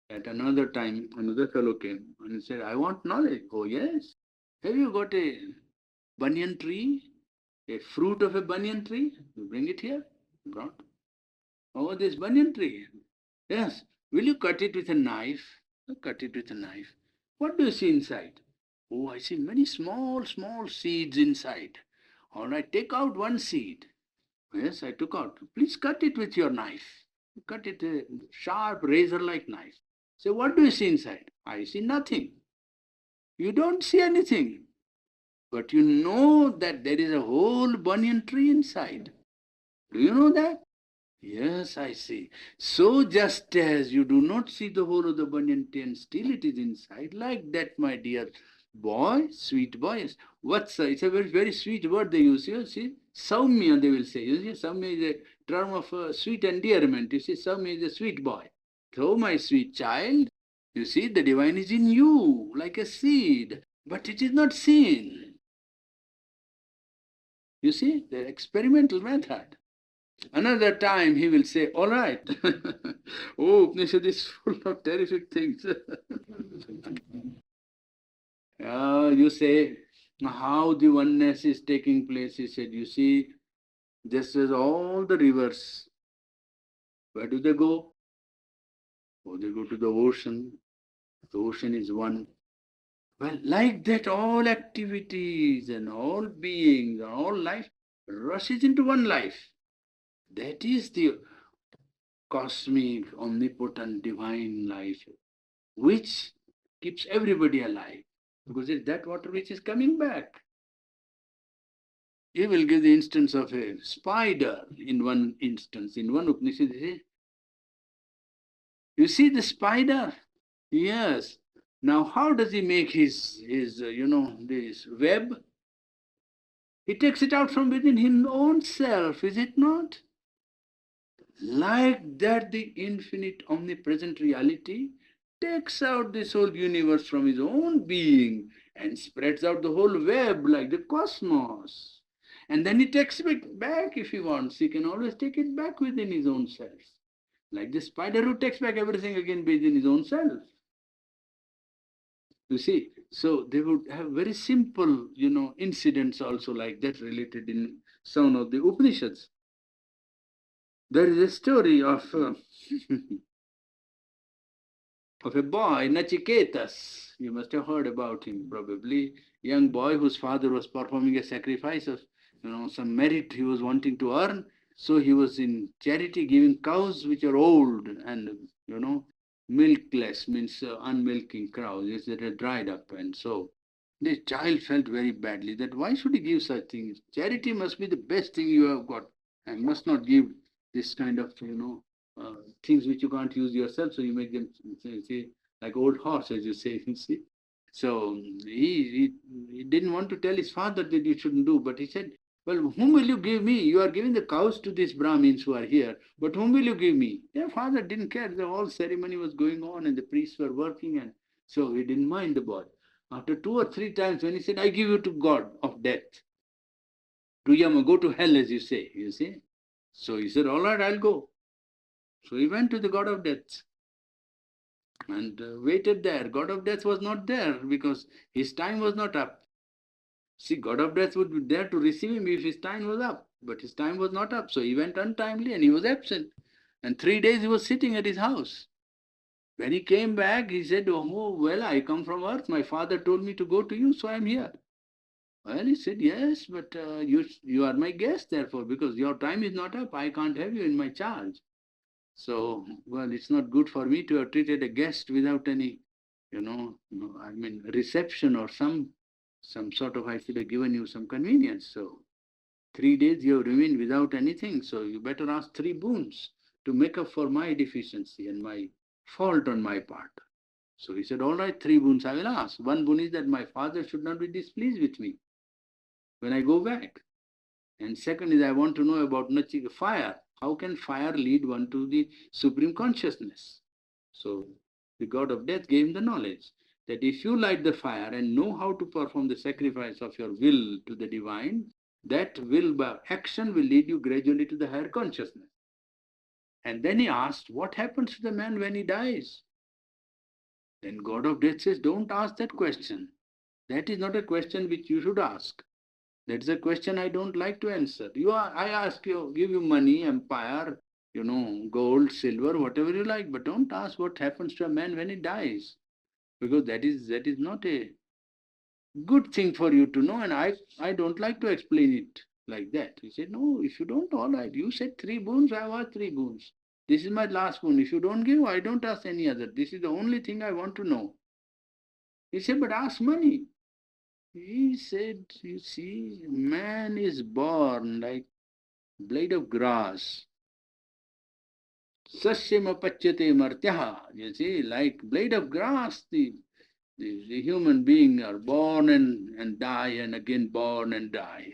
At another time, another fellow came and he said, I want knowledge. Oh, yes. Have you got a banyan tree? A fruit of a banyan tree? You bring it here. Brought. Oh, this banyan tree. Yes. Will you cut it with a knife? Cut it with a knife. What do you see inside? Oh, I see many small, small seeds inside. All right, take out one seed. Yes, I took out. Please cut it with your knife. Cut it a sharp razor-like knife. Say, what do you see inside? I see nothing. You don't see anything. But you know that there is a whole banyan tree inside. Do you know that? Yes, I see. So just as you do not see the whole of the banyan tree and still it is inside, like that, my dear boy, sweet boy. Yes. It's a very, very sweet word they use. You see, Saumya, they will say. You see, Saumya is a term of sweet endearment. You see, Saumya is a sweet boy. So, my sweet child, you see, the divine is in you, like a seed, but it is not seen. You see, the experimental method. Another time he will say, all right. Oh, Upanishad is full of terrific things. You say, how the oneness is taking place. He said, you see, just as all the rivers, where do they go? Oh, they go to the ocean. The ocean is one. Well, like that, all activities and all beings and all life rushes into one life. That is the cosmic, omnipotent, divine life, which keeps everybody alive. Because it's that water which is coming back. He will give the instance of a spider in one instance. In one Upanishad, you see the spider? Yes. Now, how does he make his this web? He takes it out from within his own self, is it not? Like that, the infinite omnipresent reality takes out this whole universe from his own being and spreads out the whole web like the cosmos. And then he takes it back if he wants. He can always take it back within his own self. Like the spider who takes back everything again within his own self. You see, so they would have very simple, incidents also like that related in some of the Upanishads. There is a story of of a boy, Nachiketas. You must have heard about him probably. Young boy whose father was performing a sacrifice of, some merit he was wanting to earn. So he was in charity giving cows which are old and, milkless, means unmilking cows, that are dried up. And so the child felt very badly that why should he give such things? Charity must be the best thing you have got and must not give this kind of, things which you can't use yourself, so you make them say like old horse, as you say. You see. So he didn't want to tell his father that you shouldn't do, but he said, "Well, whom will you give me? You are giving the cows to these Brahmins who are here, but whom will you give me?" Their father didn't care. The whole ceremony was going on, and the priests were working, and so he didn't mind the boy. After 2 or 3 times, when he said, "I give you to God of death, to Yama, go to hell," as you say, you see. So he said, "All right, I'll go." So he went to the god of death and waited there. God of death was not there because his time was not up. See, God of death would be there to receive him if his time was up, but his time was not up. So he went untimely and he was absent. And 3 days he was sitting at his house. When he came back, he said, "Oh, well, I come from earth. My father told me to go to you, so I am here." Well, he said, "Yes, but you are my guest, therefore, because your time is not up. I can't have you in my charge." So, well, it's not good for me to have treated a guest without any, reception or some sort of, I should have given you some convenience. So, 3 days you have remained without anything. So, you better ask 3 boons to make up for my deficiency and my fault on my part. So he said, "All right, 3 boons I will ask. One boon is that my father should not be displeased with me when I go back. And second is I want to know about fire. How can fire lead one to the supreme consciousness?" So the god of death gave him the knowledge that if you light the fire and know how to perform the sacrifice of your will to the divine, that will by action will lead you gradually to the higher consciousness. And then he asked, "What happens to the man when he dies?" Then god of death says, "Don't ask that question. That is not a question which you should ask. That's a question I don't like to answer. I ask you, give you money, empire, gold, silver, whatever you like, but don't ask what happens to a man when he dies, because that is not a good thing for you to know, and I don't like to explain it like that. He said, no, if you don't, all right. You said 3 boons, I have asked 3 boons. This is my last boon. If you don't give, I don't ask any other. This is the only thing I want to know. He said, but ask money. He said, you see, man is born like blade of grass. Sasyam apachyate martyaha. You see, like blade of grass, the human being are born and die and again born and die.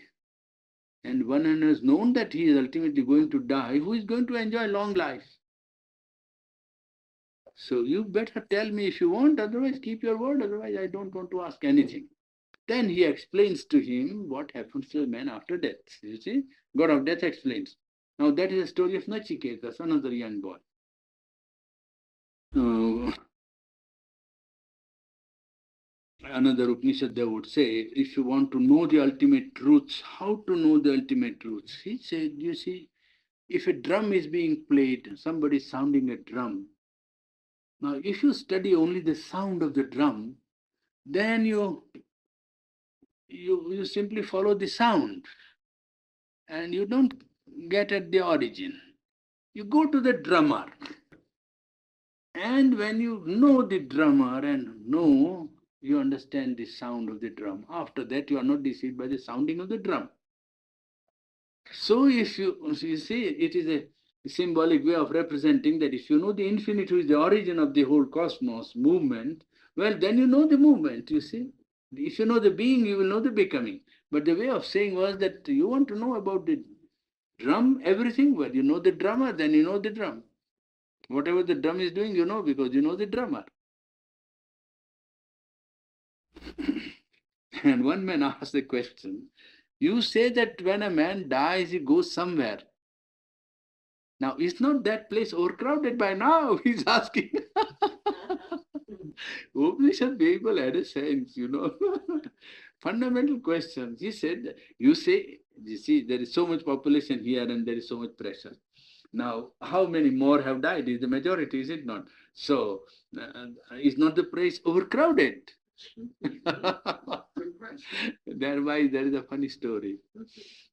And one has known that he is ultimately going to die, who is going to enjoy long life. So you better tell me if you want, otherwise keep your word, otherwise I don't want to ask anything. Then he explains to him what happens to a man after death. You see, God of death explains. Now that is a story of Nachiketas, another young boy. Another Upanishad they would say, if you want to know the ultimate truths, how to know the ultimate truths? He said, you see, if a drum is being played, somebody is sounding a drum. Now, if you study only the sound of the drum, then you simply follow the sound and you don't get at the origin. You go to the drummer. And when you know the drummer and know, you understand the sound of the drum. After that, you are not deceived by the sounding of the drum. So if you see, it is a symbolic way of representing that if you know the infinite, who is the origin of the whole cosmos movement, well, then you know the movement, you see. If you know the being, you will know the becoming. But the way of saying was that you want to know about the drum, everything, well, you know the drummer, then you know the drum. Whatever the drum is doing, you know, because you know the drummer. And one man asked the question, you say that when a man dies, he goes somewhere. Now, is not that place overcrowded by now? He's asking. Upanishad people had a sense, Fundamental questions. He said, you see, there is so much population here and there is so much pressure. Now, how many more have died is the majority, is it not? So, is not the place overcrowded? Thereby, there is a funny story.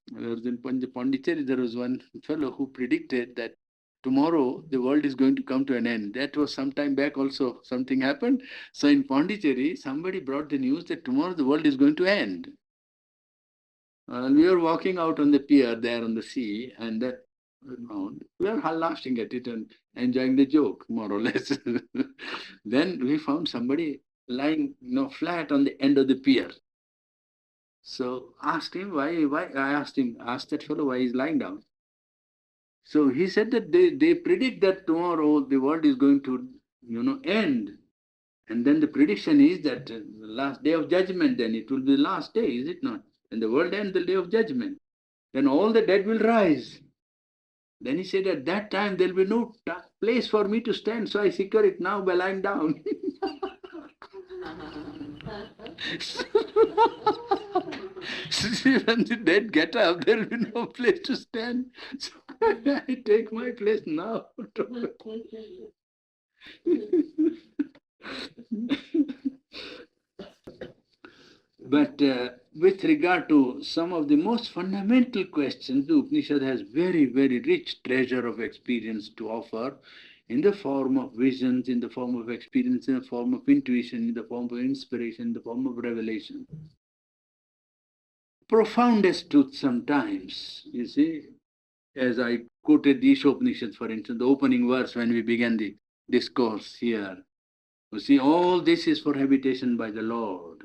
There was in Pondicherry, there was one fellow who predicted that tomorrow the world is going to come to an end. That was some time back also, something happened. So in Pondicherry, somebody brought the news that tomorrow the world is going to end. And we were walking out on the pier there on the sea, and that we were laughing at it and enjoying the joke, more or less. Then we found somebody lying flat on the end of the pier. So asked him why I asked that fellow why he's lying down. So he said that they predict that tomorrow the world is going to end. And then the prediction is that the last day of judgment, then it will be the last day, is it not? And the world ends the day of judgment. Then all the dead will rise. Then he said, at that time there will be no place for me to stand, so I secure it now by lying down. When the dead get up, there will be no place to stand. So I take my place now. But with regard to some of the most fundamental questions, the Upanishad has very, very rich treasure of experience to offer in the form of visions, in the form of experience, in the form of intuition, in the form of inspiration, in the form of revelation. Profoundest truth sometimes, you see, as I quoted the Upanishads, for instance, the opening verse when we began the discourse here. You see, all this is for habitation by the Lord.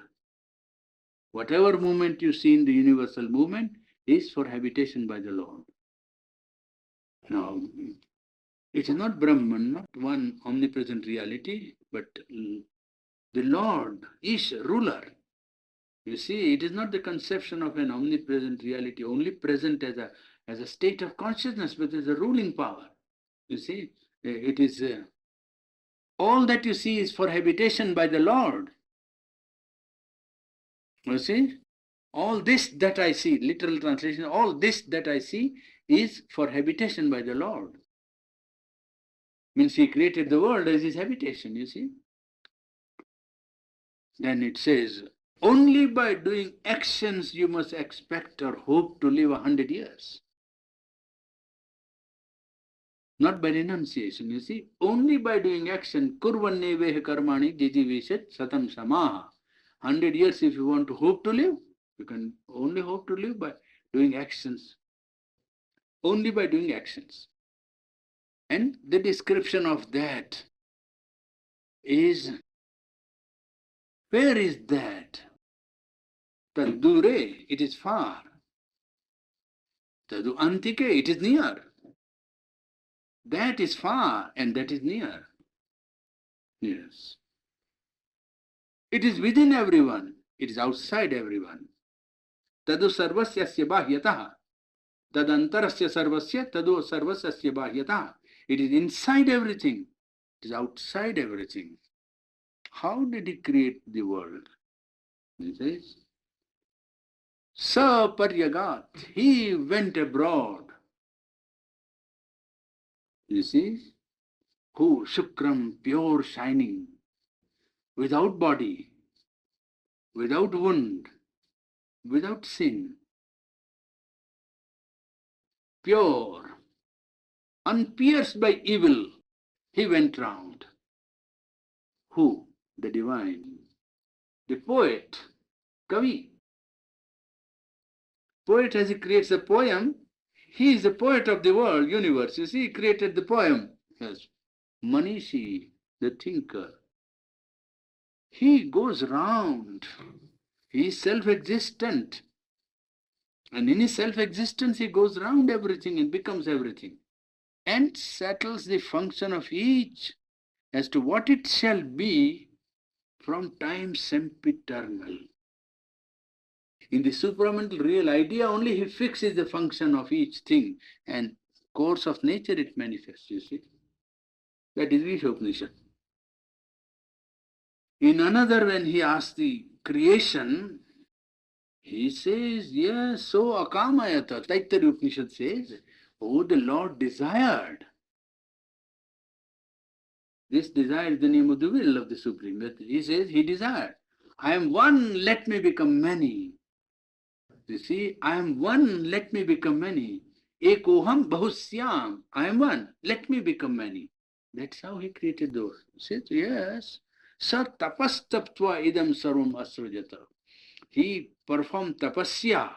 Whatever movement you see in the universal movement is for habitation by the Lord. Now, it is not Brahman, not one omnipresent reality, but the Lord, Isha, ruler. You see, it is not the conception of an omnipresent reality, only present as a state of consciousness, but as a ruling power. You see, it is all that you see is for habitation by the Lord. You see, all this that I see, literal translation, all this that I see is for habitation by the Lord. Means he created the world as his habitation, you see. Then it says, Only by doing actions you must expect or hope to live 100 years. Not by renunciation, you see. Only by doing action, kurvanneveha karmani jijivishat satam samaha. 100 years if you want to hope to live, you can only hope to live by doing actions. Only by doing actions. And the description of that is, where is that? Tadure, it is far. Tadu antike, it is near. That is far and that is near. Yes. It is within everyone. It is outside everyone. Tadu sarvasya bahyatah. Tadantarasya sarvasya tadu sarvasya bahyatah. It is inside everything. It is outside everything. How did he create the world? He says, Sa paryagat. He went abroad. You see? Who? Shukram, pure shining, without body, without wound, without sin, pure, unpierced by evil, he went round. Who? The divine, the poet, Kavi. Poet, as he creates a poem, he is the poet of the world, universe. You see, he created the poem. Yes. Manishi, the thinker. He goes round. He is self-existent. And in his self-existence, he goes round everything and becomes everything. And settles the function of each as to what it shall be from time sempiternal. In the supramental real idea, only he fixes the function of each thing, and course of nature it manifests, you see. That is the Upanishad. In another, when he asks the creation, he says, yes, so akamayata. Taittiriya Upanishad says, oh, the Lord desired. This desire is the name of the will of the Supreme. But he says, he desired. I am one, let me become many. You see, I am one, let me become many. Ekoham bahusyam. I am one, let me become many. That's how he created those. He says, yes. Sa tapastaptva idam sarvam asrujata. He performed tapasya,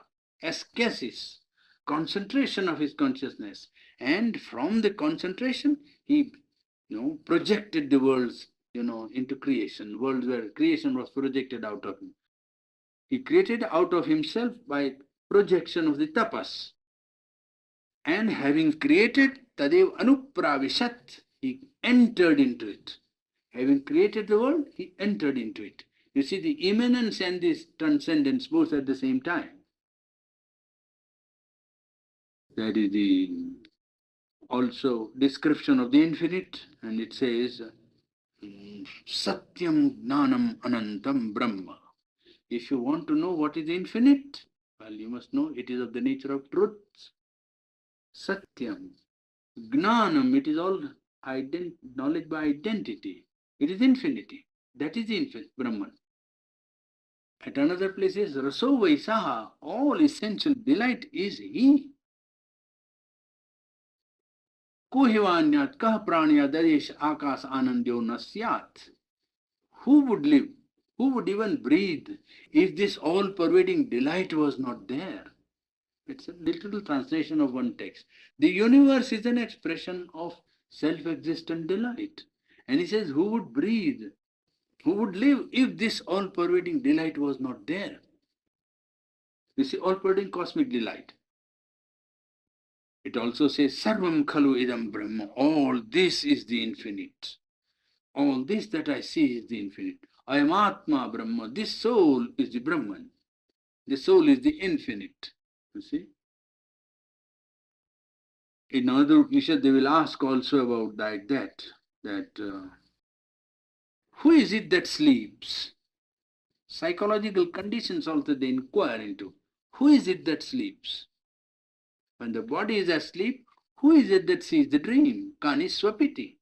ascesis, concentration of his consciousness. And from the concentration, he projected the worlds, into creation. Worlds where creation was projected out of him. He created out of himself by projection of the tapas. And having created, tadev anupravishat, he entered into it. Having created the world, he entered into it. You see, the immanence and this transcendence both at the same time. That is the also description of the infinite, and it says, Satyam Gnanam Anantam Brahma. If you want to know what is infinite, well, you must know it is of the nature of truth. Satyam. Gnanam, it is all knowledge by identity. It is infinity. That is infinite, Brahman. At another place is Raso Vaisaha, all essential delight is He. Kuhivanyat kah pranya daresh akas anandyo nasyat. Who would live? Who would even breathe if this all-pervading delight was not there? It's a literal translation of one text. The universe is an expression of self-existent delight. And he says, who would breathe? Who would live if this all-pervading delight was not there? You see, all-pervading cosmic delight. It also says, Sarvam Khalu Idam Brahma. All this is the infinite. All this that I see is the infinite. I am Atma Brahma. This soul is the Brahman. The soul is the infinite. You see? In another Upanishad, they will ask also about that who is it that sleeps? Psychological conditions also they inquire into. Who is it that sleeps? When the body is asleep, who is it that sees the dream? Kani swapiti.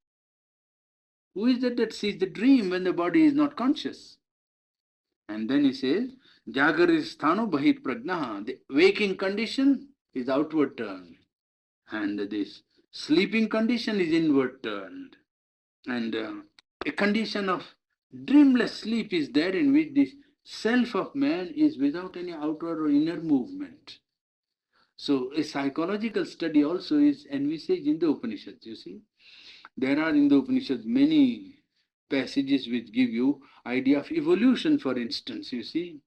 Who is it that sees the dream when the body is not conscious? And then he says, Jagaristhano Bahi Prajnaha. The waking condition is outward turned. And this sleeping condition is inward turned. And a condition of dreamless sleep is there in which the self of man is without any outward or inner movement. So a psychological study also is envisaged in the Upanishads, you see. There are in the Upanishads many passages which give you idea of evolution, for instance, you see.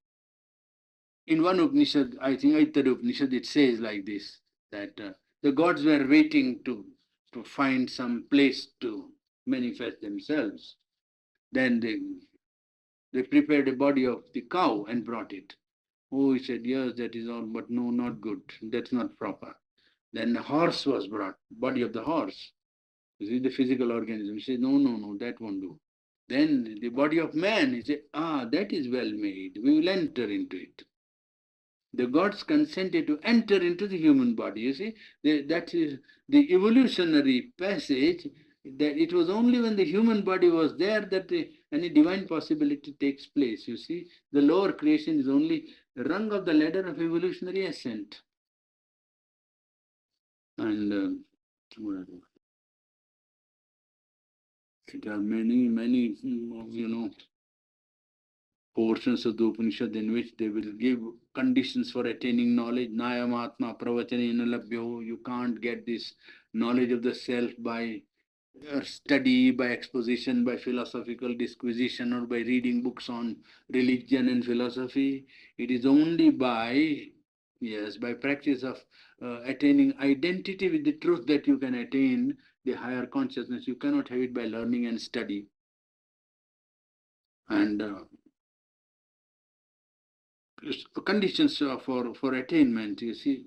In one Upanishad, I think Aittara Upanishad, it says like this, that the gods were waiting to find some place to manifest themselves. Then they prepared a body of the cow and brought it. Oh, he said, yes, that is all, but no, not good. That's not proper. Then the horse was brought, body of the horse. You see the physical organism. He said, no, no, no, that won't do. Then the body of man, he said, that is well made. We will enter into it. The gods consented to enter into the human body. You see, that is the evolutionary passage, that it was only when the human body was there that any divine possibility takes place. You see, the lower creation is only the rung of the ladder of evolutionary ascent. And there are many, portions of the Upanishad in which they will give conditions for attaining knowledge. Nayamatma pravachanena labhyo. You can't get this knowledge of the self by study, by exposition, by philosophical disquisition, or by reading books on religion and philosophy. It is only by practice of attaining identity with the truth that you can attain the higher consciousness. You cannot have it by learning and study. And conditions for attainment, you see,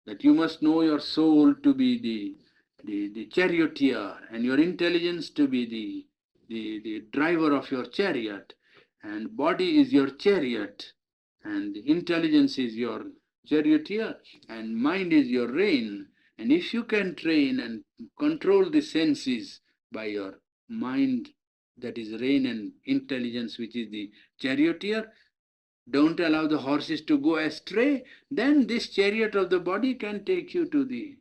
that you must know your soul to be the charioteer, and your intelligence to be the driver of your chariot, and body is your chariot, and intelligence is your charioteer, and mind is your rein. And if you can train and control the senses by your mind, that is rein, and intelligence, which is the charioteer, don't allow the horses to go astray, then this chariot of the body can take you to the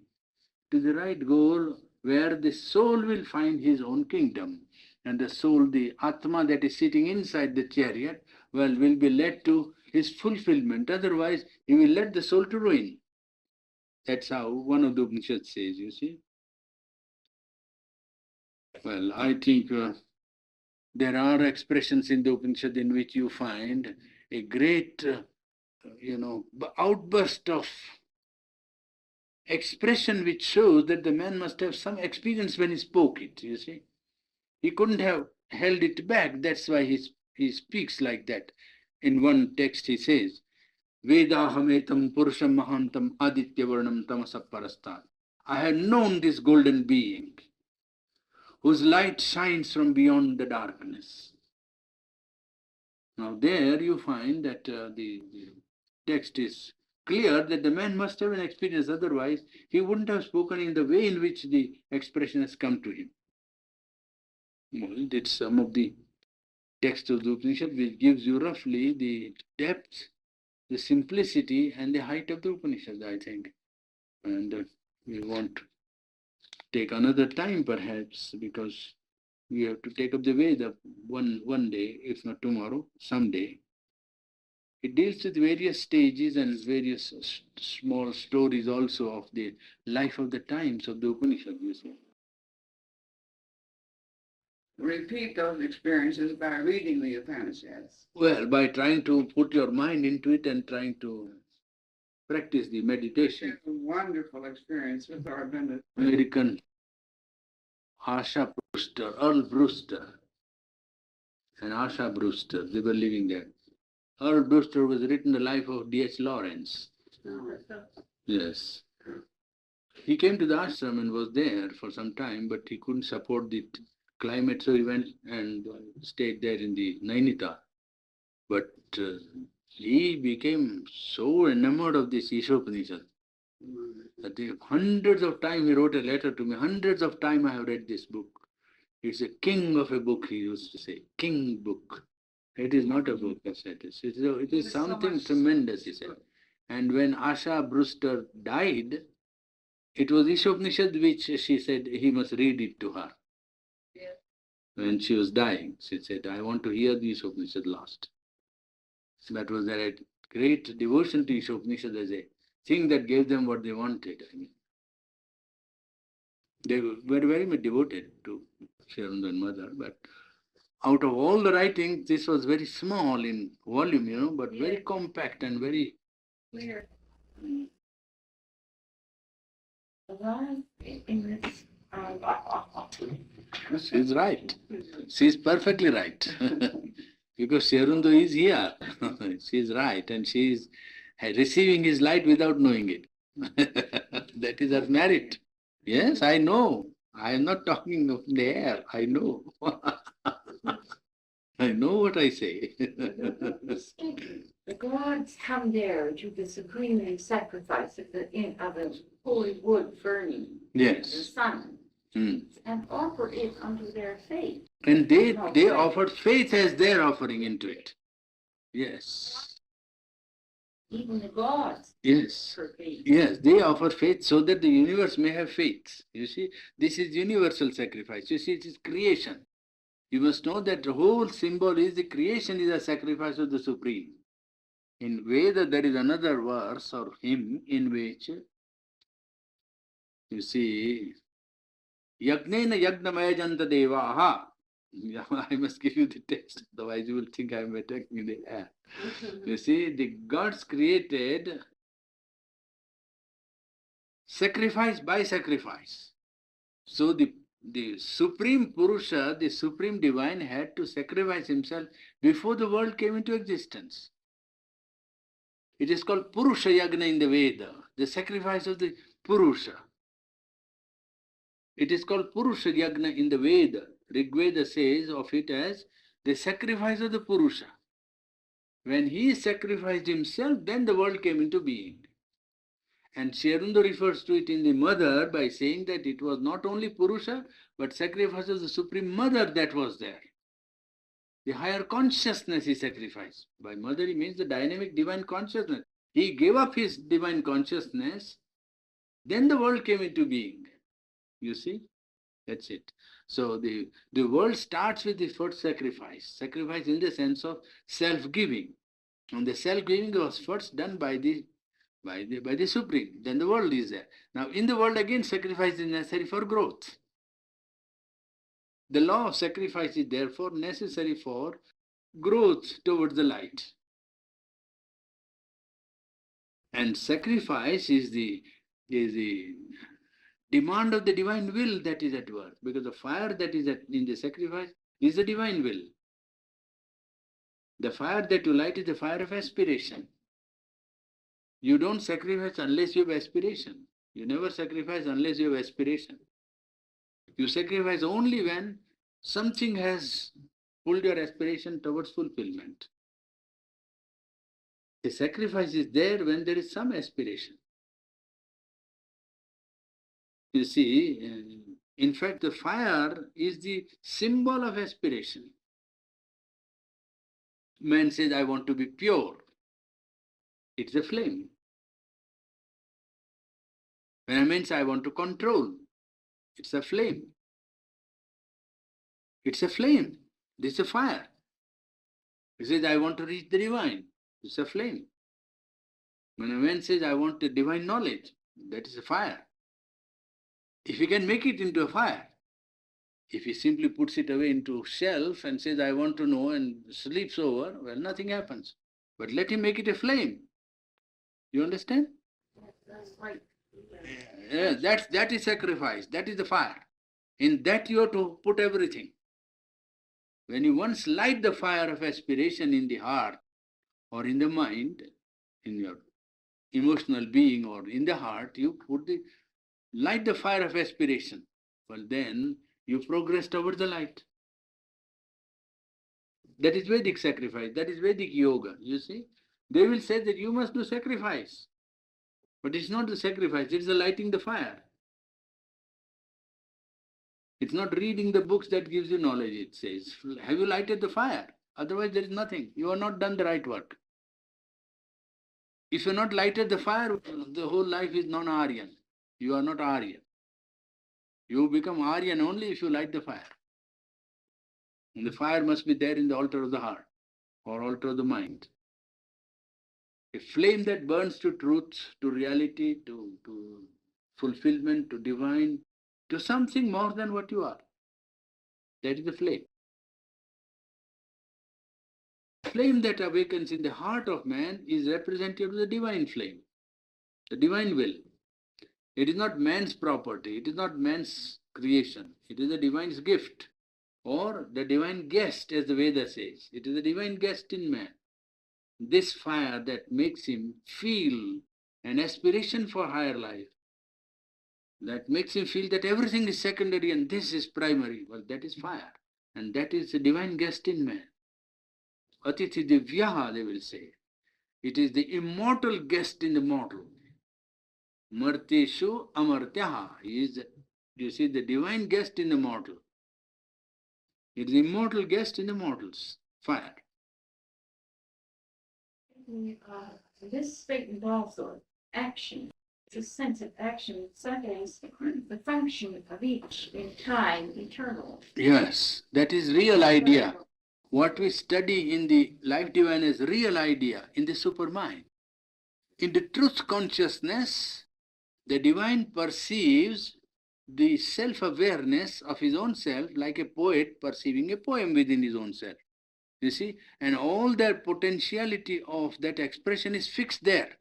right goal, where the soul will find his own kingdom. And the soul, the Atma that is sitting inside the chariot, will be led to his fulfillment. Otherwise, he will lead the soul to ruin. That's how one of the Upanishads says, you see. Well, I think there are expressions in the Upanishad in which you find a great, outburst of expression which shows that the man must have some experience when he spoke it, you see. He couldn't have held it back. That's why he speaks like that. In one text he says, Vedahametam Purusham Mahantam Aditya Varnam Tamasaparastat. I have known this golden being whose light shines from beyond the darkness. Now there you find that the text is clear that the man must have an experience, otherwise he wouldn't have spoken in the way in which the expression has come to him. Well, it's some of the text of the Upanishad which gives you roughly the depth, the simplicity, and the height of the Upanishad, I think. And we want to take another time perhaps, because we have to take up the Veda one day, if not tomorrow, someday. It deals with various stages and various small stories also of the life of the times of the Upanishad, you see. Repeat those experiences by reading the Upanishads. Well, by trying to put your mind into it and trying to practice the meditation. It's a wonderful experience with Aurobindo. American Asha Brewster, Earl Brewster, and Asha Brewster, they were living there. Earl Brewster was written the life of D.H. Lawrence. Yes. He came to the ashram and was there for some time, but he couldn't support the climate, so he went and stayed there in the Nainital. But he became so enamored of this Ishopanishad that hundreds of times he wrote a letter to me. Hundreds of times I have read this book. It's a king of a book, he used to say. King book. It is not a book, I said. It is so something much- tremendous, he said. And when Asha Brewster died, it was Ishopanishad which she said he must read it to her. Yeah. When she was dying, she said, I want to hear the Ishopanishad last. So that was their great devotion to Ishopanishad as a thing that gave them what they wanted. I mean, they were very much devoted to Sharandan mother, but out of all the writings, this was very small in volume, but very compact and very Clear. In this, She's right. She's perfectly right. Because Sherundo is here. She's right, and she's receiving his light without knowing it. That is her merit. Yes, I know. I am not talking of the air. I know. I know what I say. the gods come there to the supreme sacrifice of the holy wood burning, the Yes. sun, Hmm. and offer it unto their faith. And they offered faith as their offering into it. Yes. Even the gods Yes. for faith. Yes, they offer faith so that the universe may have faith. You see, this is universal sacrifice. You see, it is creation. You must know that the whole symbol is the creation is a sacrifice of the Supreme. In Veda, there is another verse or hymn in which, you see, Yagnena Yagnamaya Janta Devaha. I must give you the text, otherwise you will think I am attacking the air. You see, the gods created sacrifice by sacrifice. So the Supreme Purusha, the Supreme Divine, had to sacrifice himself before the world came into existence. It is called Purusha Yagna in the Veda, the sacrifice of the Purusha. It is called Purusha Yagna in the Veda. Rig Veda says of it as the sacrifice of the Purusha. When he sacrificed himself, then the world came into being. And Sherunda refers to it in the mother by saying that it was not only Purusha, but sacrifice of the Supreme Mother that was there. The higher consciousness he sacrificed. By mother, he means the dynamic divine consciousness. He gave up his divine consciousness, then the world came into being. You see? That's it. So the world starts with the first sacrifice. Sacrifice in the sense of self-giving. And the self-giving was first done by the Supreme. Then the world is there. Now in the world again sacrifice is necessary for growth. The law of sacrifice is therefore necessary for growth towards the light. And sacrifice is the demand of the divine will that is at work, because the fire that is in the sacrifice is the divine will. The fire that you light is the fire of aspiration. You don't sacrifice unless you have aspiration. You never sacrifice unless you have aspiration. You sacrifice only when something has pulled your aspiration towards fulfillment. The sacrifice is there when there is some aspiration. You see, in fact, the fire is the symbol of aspiration. Man says, I want to be pure. It's a flame. When a man says, I want to control, it's a flame. It's a flame. This is a fire. He says, I want to reach the divine. It's a flame. When a man says, I want the divine knowledge, that is a fire. If he can make it into a fire, if he simply puts it away into shelf and says, I want to know, and sleeps over, well, nothing happens. But let him make it a flame. You understand? That's right. Yeah, that is sacrifice. That is the fire. In that you have to put everything. When you once light the fire of aspiration in the heart or in the mind, in your emotional being or in the heart, you light the fire of aspiration. Well, then you progress toward the light. That is Vedic sacrifice. That is Vedic yoga. You see, they will say that you must do sacrifice. But it's not the sacrifice, it's the lighting the fire. It's not reading the books that gives you knowledge, it says. Have you lighted the fire? Otherwise there is nothing. You have not done the right work. If you have not lighted the fire, the whole life is non-Aryan. You are not Aryan. You become Aryan only if you light the fire. And the fire must be there in the altar of the heart or altar of the mind. A flame that burns to truth, to reality, to fulfillment, to divine, to something more than what you are. That is the flame. Flame that awakens in the heart of man is representative of the divine flame, the divine will. It is not man's property, it is not man's creation, it is the divine's gift, or the divine guest, as the Veda says. It is the divine guest in man. This fire that makes him feel an aspiration for higher life, that makes him feel that everything is secondary and this is primary. Well, that is fire, and that is the divine guest in man. Atithi Divyaha, they will say. It is the immortal guest in the mortal. Marteshu Amartyaha is, you see, the divine guest in the mortal. It is the immortal guest in the mortals. Fire. This statement also, action, the sense of action, settles the function of each in time eternal. Yes, that is real idea. What we study in the life divine is real idea in the supermind. In the truth consciousness, the divine perceives the self-awareness of his own self like a poet perceiving a poem within his own self. You see, and all their potentiality of that expression is fixed there.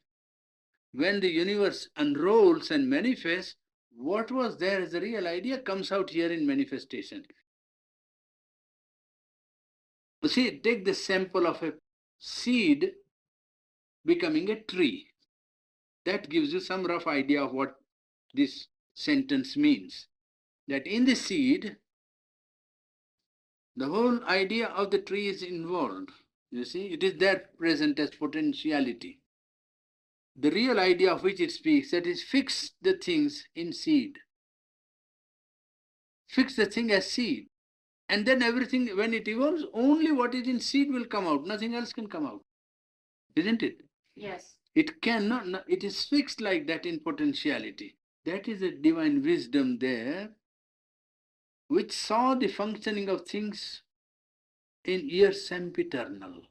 When the universe unrolls and manifests, what was there as a real idea comes out here in manifestation. You see, take the sample of a seed becoming a tree. That gives you some rough idea of what this sentence means. That in the seed, the whole idea of the tree is involved. You see, it is there present as potentiality. The real idea of which it speaks, that is, fix the things in seed. Fix the thing as seed. And then everything, when it evolves, only what is in seed will come out. Nothing else can come out. Isn't it? Yes. It cannot, it is fixed like that in potentiality. That is a divine wisdom there, which saw the functioning of things in years sempiternal.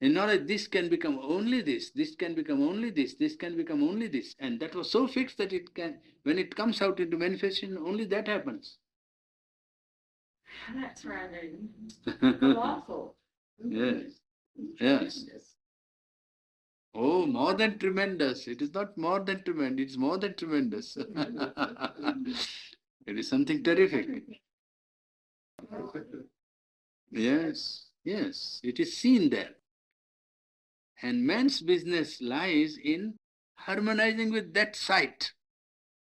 In knowledge, this can become only this can become only this can become only this. And that was so fixed that it can, when it comes out into manifestation, only that happens. That's rather colossal. Yes. Yes. Oh, more than tremendous. It is not more than tremendous, it's more than tremendous. It is something terrific. Yes, yes, it is seen there. And man's business lies in harmonizing with that sight.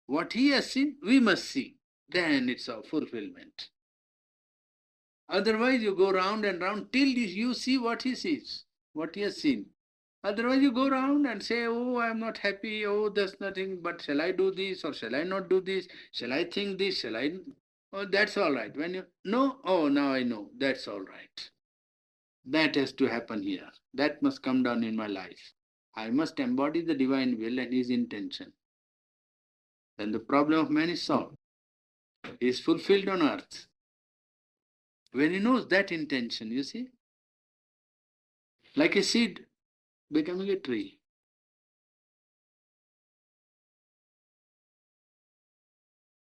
What he has seen, we must see. Then it's our fulfillment. Otherwise, you go round and round till you see what he sees, what he has seen. Otherwise, you go round and say, oh, I am not happy, oh, there's nothing, but shall I do this or shall I not do this? Shall I think this? Shall I? Oh, that's all right. When you know, oh, now I know, that's all right. That has to happen here. That must come down in my life. I must embody the divine will and his intention. Then the problem of man is solved. He is fulfilled on earth. When he knows that intention, you see, like a seed becoming a tree.